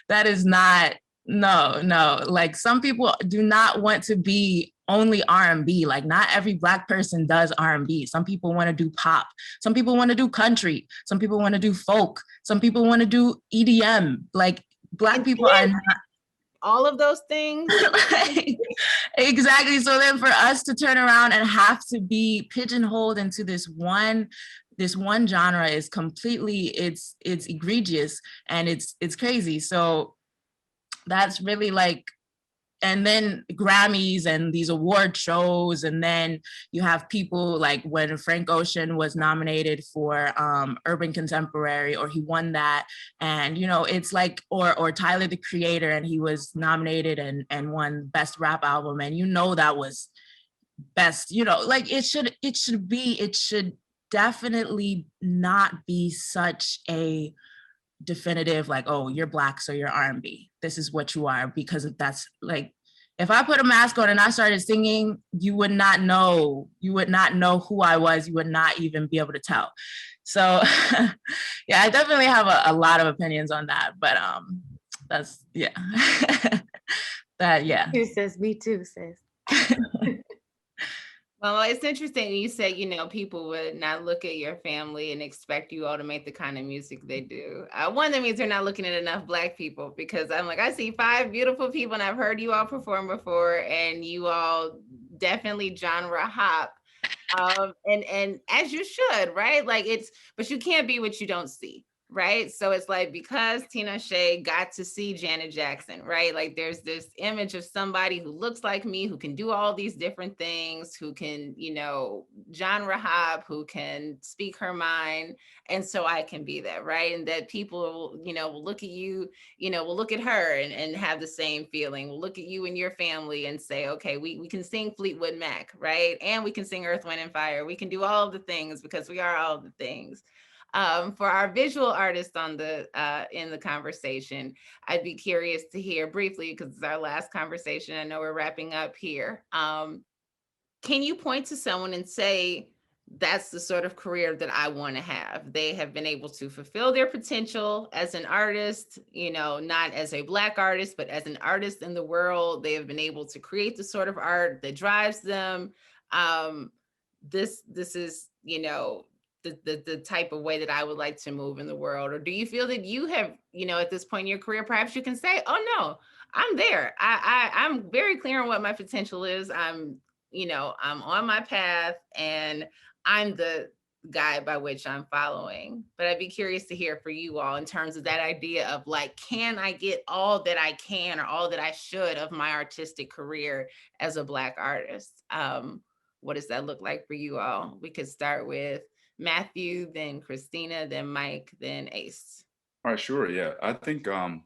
that is not, no. Like some people do not want to be only R&B. Like not every Black person does R&B. Some people want to do pop. Some people want to do country. Some people want to do folk. Some people want to do EDM. Like Black people are not all of those things. Exactly. So then for us to turn around and have to be pigeonholed into this one genre is completely, it's egregious, and it's crazy. So that's really like, and then Grammys and these award shows, and then you have people like when Frank Ocean was nominated for Urban Contemporary, or he won that, and you know, it's like, or Tyler the Creator, and he was nominated and won Best Rap Album, and you know that was best, you know, like it should definitely not be such a definitive like, oh, you're Black, so you're R&B, this is what you are. Because that's like, if I put a mask on and I started singing, you would not know who I was. You would not even be able to tell. So yeah, I definitely have a lot of opinions on that, but that's, yeah. That, yeah. Me too, sis. Well, it's interesting. You said, you know, people would not look at your family and expect you all to make the kind of music they do. One, that means they're not looking at enough Black people, because I'm like, I see 5 beautiful people and I've heard you all perform before, and you all definitely genre hop. And as you should, right? Like but you can't be what you don't see. Right. So it's like, because Tinashe got to see Janet Jackson, right? Like there's this image of somebody who looks like me, who can do all these different things, who can, you know, genre hop, who can speak her mind. And so I can be that, right? And that people, you know, will look at you, you know, will look at her and have the same feeling. We'll look at you and your family and say, okay, we can sing Fleetwood Mac, right? And we can sing Earth, Wind, and Fire. We can do all of the things because we are all the things. For our visual artists on the in the conversation, I'd be curious to hear briefly, because it's our last conversation. I know we're wrapping up here. Can you point to someone and say, that's the sort of career that I want to have? They have been able to fulfill their potential as an artist, you know, not as a Black artist, but as an artist in the world. They have been able to create the sort of art that drives them. This is, you know, the type of way that I would like to move in the world? Or do you feel that you have, you know, at this point in your career, perhaps you can say, oh no, I'm there. I'm very clear on what my potential is. I'm, you know, I'm on my path and I'm the guy by which I'm following. But I'd be curious to hear for you all in terms of that idea of like, can I get all that I can or all that I should of my artistic career as a Black artist? What does that look like for you all? We could start with Matthew, then Cristina, then Mike, then Ace. All right, sure. Yeah. I think an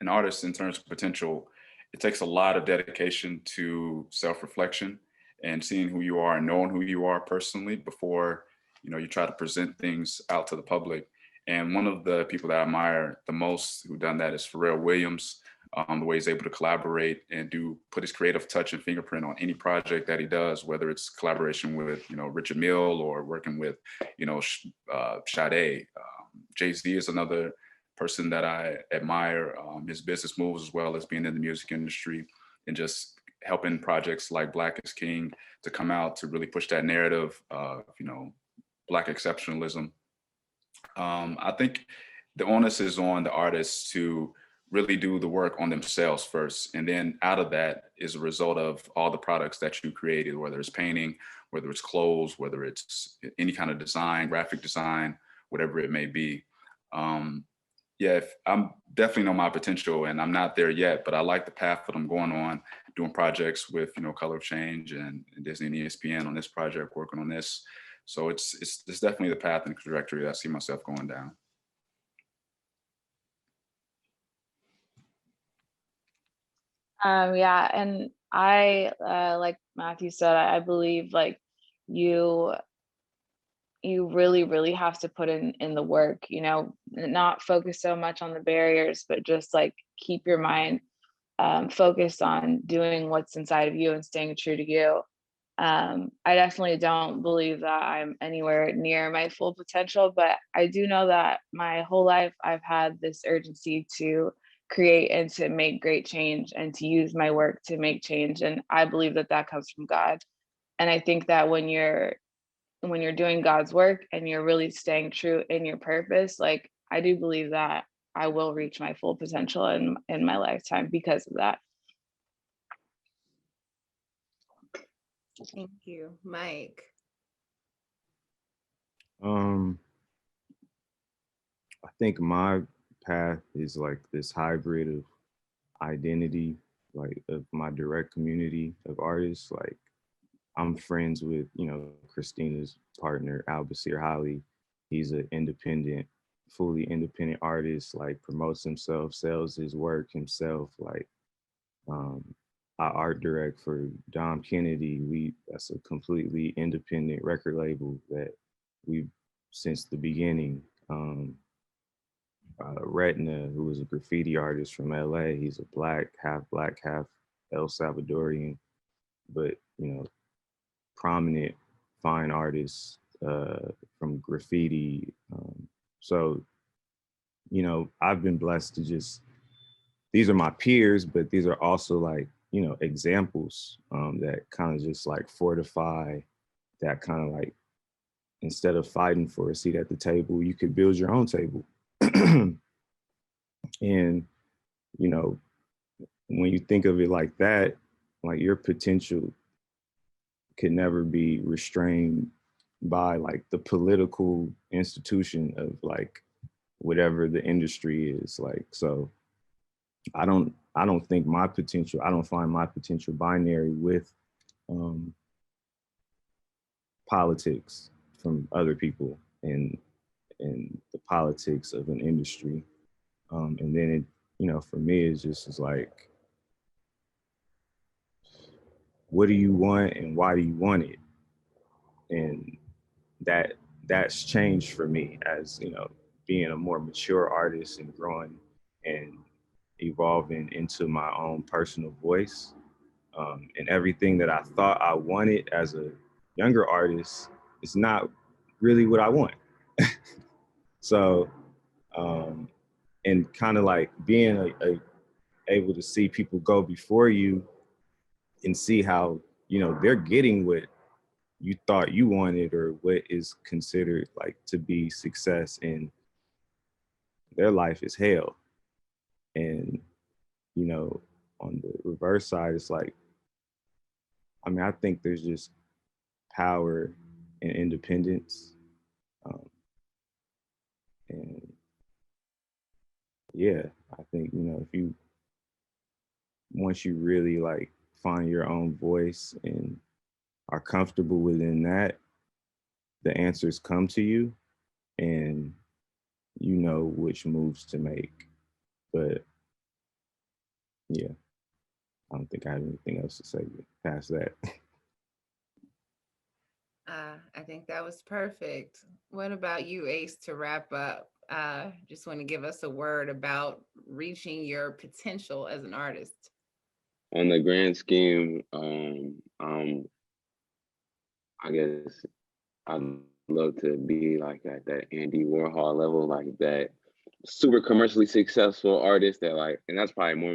artist in terms of potential, it takes a lot of dedication to self-reflection and seeing who you are and knowing who you are personally before, you know, you try to present things out to the public. And one of the people that I admire the most who done that is Pharrell Williams. The way he's able to collaborate and put his creative touch and fingerprint on any project that he does, whether it's collaboration with, you know, Richard Mill or working with, you know, Sade. Jay-Z is another person that I admire, his business moves as well as being in the music industry and just helping projects like Black is King to come out to really push that narrative of, you know, Black exceptionalism. I think the onus is on the artists to really do the work on themselves first. And then out of that is a result of all the products that you created, whether it's painting, whether it's clothes, whether it's any kind of design, graphic design, whatever it may be. Yeah, I'm definitely know my potential and I'm not there yet, but I like the path that I'm going on, doing projects with, you know, Color of Change and Disney and ESPN on this project, working on this. So it's definitely the path and trajectory that I see myself going down. Yeah, and I like Matthew said, I believe like you really have to put in the work, you know, not focus so much on the barriers, but just like keep your mind focused on doing what's inside of you and staying true to you. I definitely don't believe that I'm anywhere near my full potential, but I do know that my whole life I've had this urgency to create and to make great change and to use my work to make change. And I believe that that comes from God. And I think that when you're doing God's work and you're really staying true in your purpose, like I do believe that I will reach my full potential in my lifetime because of that. Thank you, Mike. I think my path is like this hybrid of identity, like of my direct community of artists. Like I'm friends with, you know, Christina's partner, Albasir Holly. He's an independent, fully independent artist, like promotes himself, sells his work himself. Like um, I art direct for Dom Kennedy. That's a completely independent record label that we since the beginning. Retna, who is a graffiti artist from LA. He's a black, half El Salvadorian, but you know, prominent fine artist from graffiti. So, you know, I've been blessed to just, these are my peers, but these are also like, you know, examples that kind of just like fortify that kind of like, instead of fighting for a seat at the table, you could build your own table. And, you know, when you think of it like that, like your potential could never be restrained by like the political institution of like whatever the industry is. Like, so I don't think my potential, I don't find my potential binary with politics from other people and the politics of an industry. And then it, you know, for me, it's just is like, what do you want and why do you want it? And that's changed for me as, you know, being a more mature artist and growing and evolving into my own personal voice. And everything that I thought I wanted as a younger artist is not really what I want. So, and kind of like being able to see people go before you and see how, you know, they're getting what you thought you wanted or what is considered like to be success, and their life is hell. And, you know, on the reverse side, it's like, I mean, I think there's just power and independence. Um, and yeah, I think, you know, if you, once you really like find your own voice and are comfortable within that, the answers come to you and you know which moves to make. But yeah. I don't think I have anything else to say past that. I think that was perfect. What about you, Ace, to wrap up? Just want to give us a word about reaching your potential as an artist. On the grand scheme, I guess I'd love to be like at that Andy Warhol level, like that super commercially successful artist that like, and that's probably more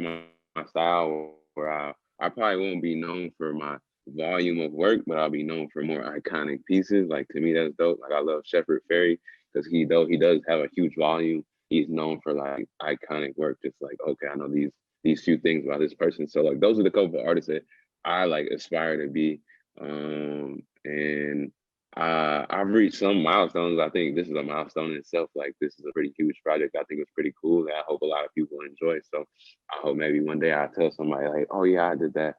my style where I probably won't be known for my volume of work, but I'll be known for more iconic pieces. Like to me, that's dope. Like I love Shepard Fairey because though he does have a huge volume, he's known for like iconic work. Just like, okay, I know these few things about this person. So like those are the couple of artists that I like aspire to be. And I've reached some milestones. I think this is a milestone in itself. Like this is a pretty huge project. I think it's pretty cool that I hope a lot of people enjoy. So I hope maybe one day I tell somebody like, oh yeah, I did that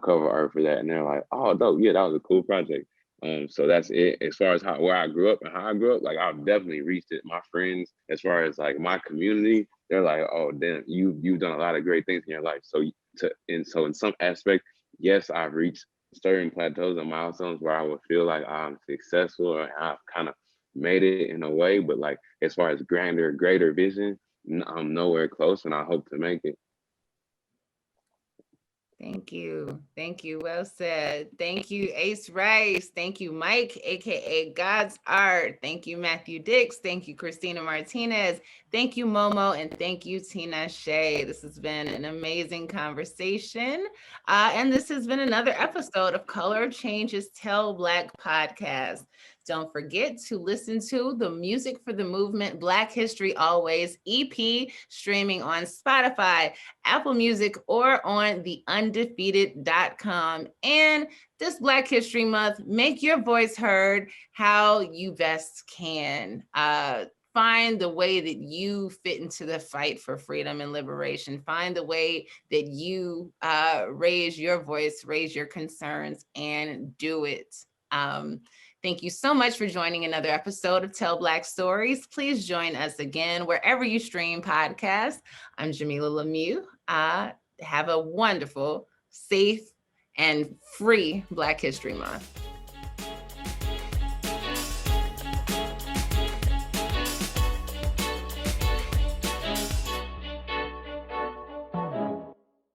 cover art for that. And they're like, oh dope, yeah, that was a cool project. So that's it. As far as where I grew up and how I grew up, like I've definitely reached it. My friends, as far as like my community, they're like, oh damn, you've done a lot of great things in your life. So in some aspect, yes, I've reached certain plateaus and milestones where I would feel like I'm successful or I've kind of made it in a way, but like as far as grander, greater vision, I'm nowhere close, and I hope to make it. Thank you. Thank you. Well said. Thank you, Ace Rice. Thank you, Mike, aka God's Art. Thank you, Matthew Dix. Thank you, Cristina Martinez. Thank you, Momo, and thank you, Tinashe. This has been an amazing conversation. And this has been another episode of Color Changes Tell Black podcast. Don't forget to listen to the Music for the Movement Black History Always EP streaming on Spotify, Apple Music, or on the undefeated.com. And this Black History Month, make your voice heard how you best can. Find the way that you fit into the fight for freedom and liberation. Find the way that you raise your voice, raise your concerns, and do it. Thank you so much for joining another episode of Tell Black Stories. Please join us again wherever you stream podcasts. I'm Jamiliah Lemiuex. Have a wonderful, safe, and free Black History Month.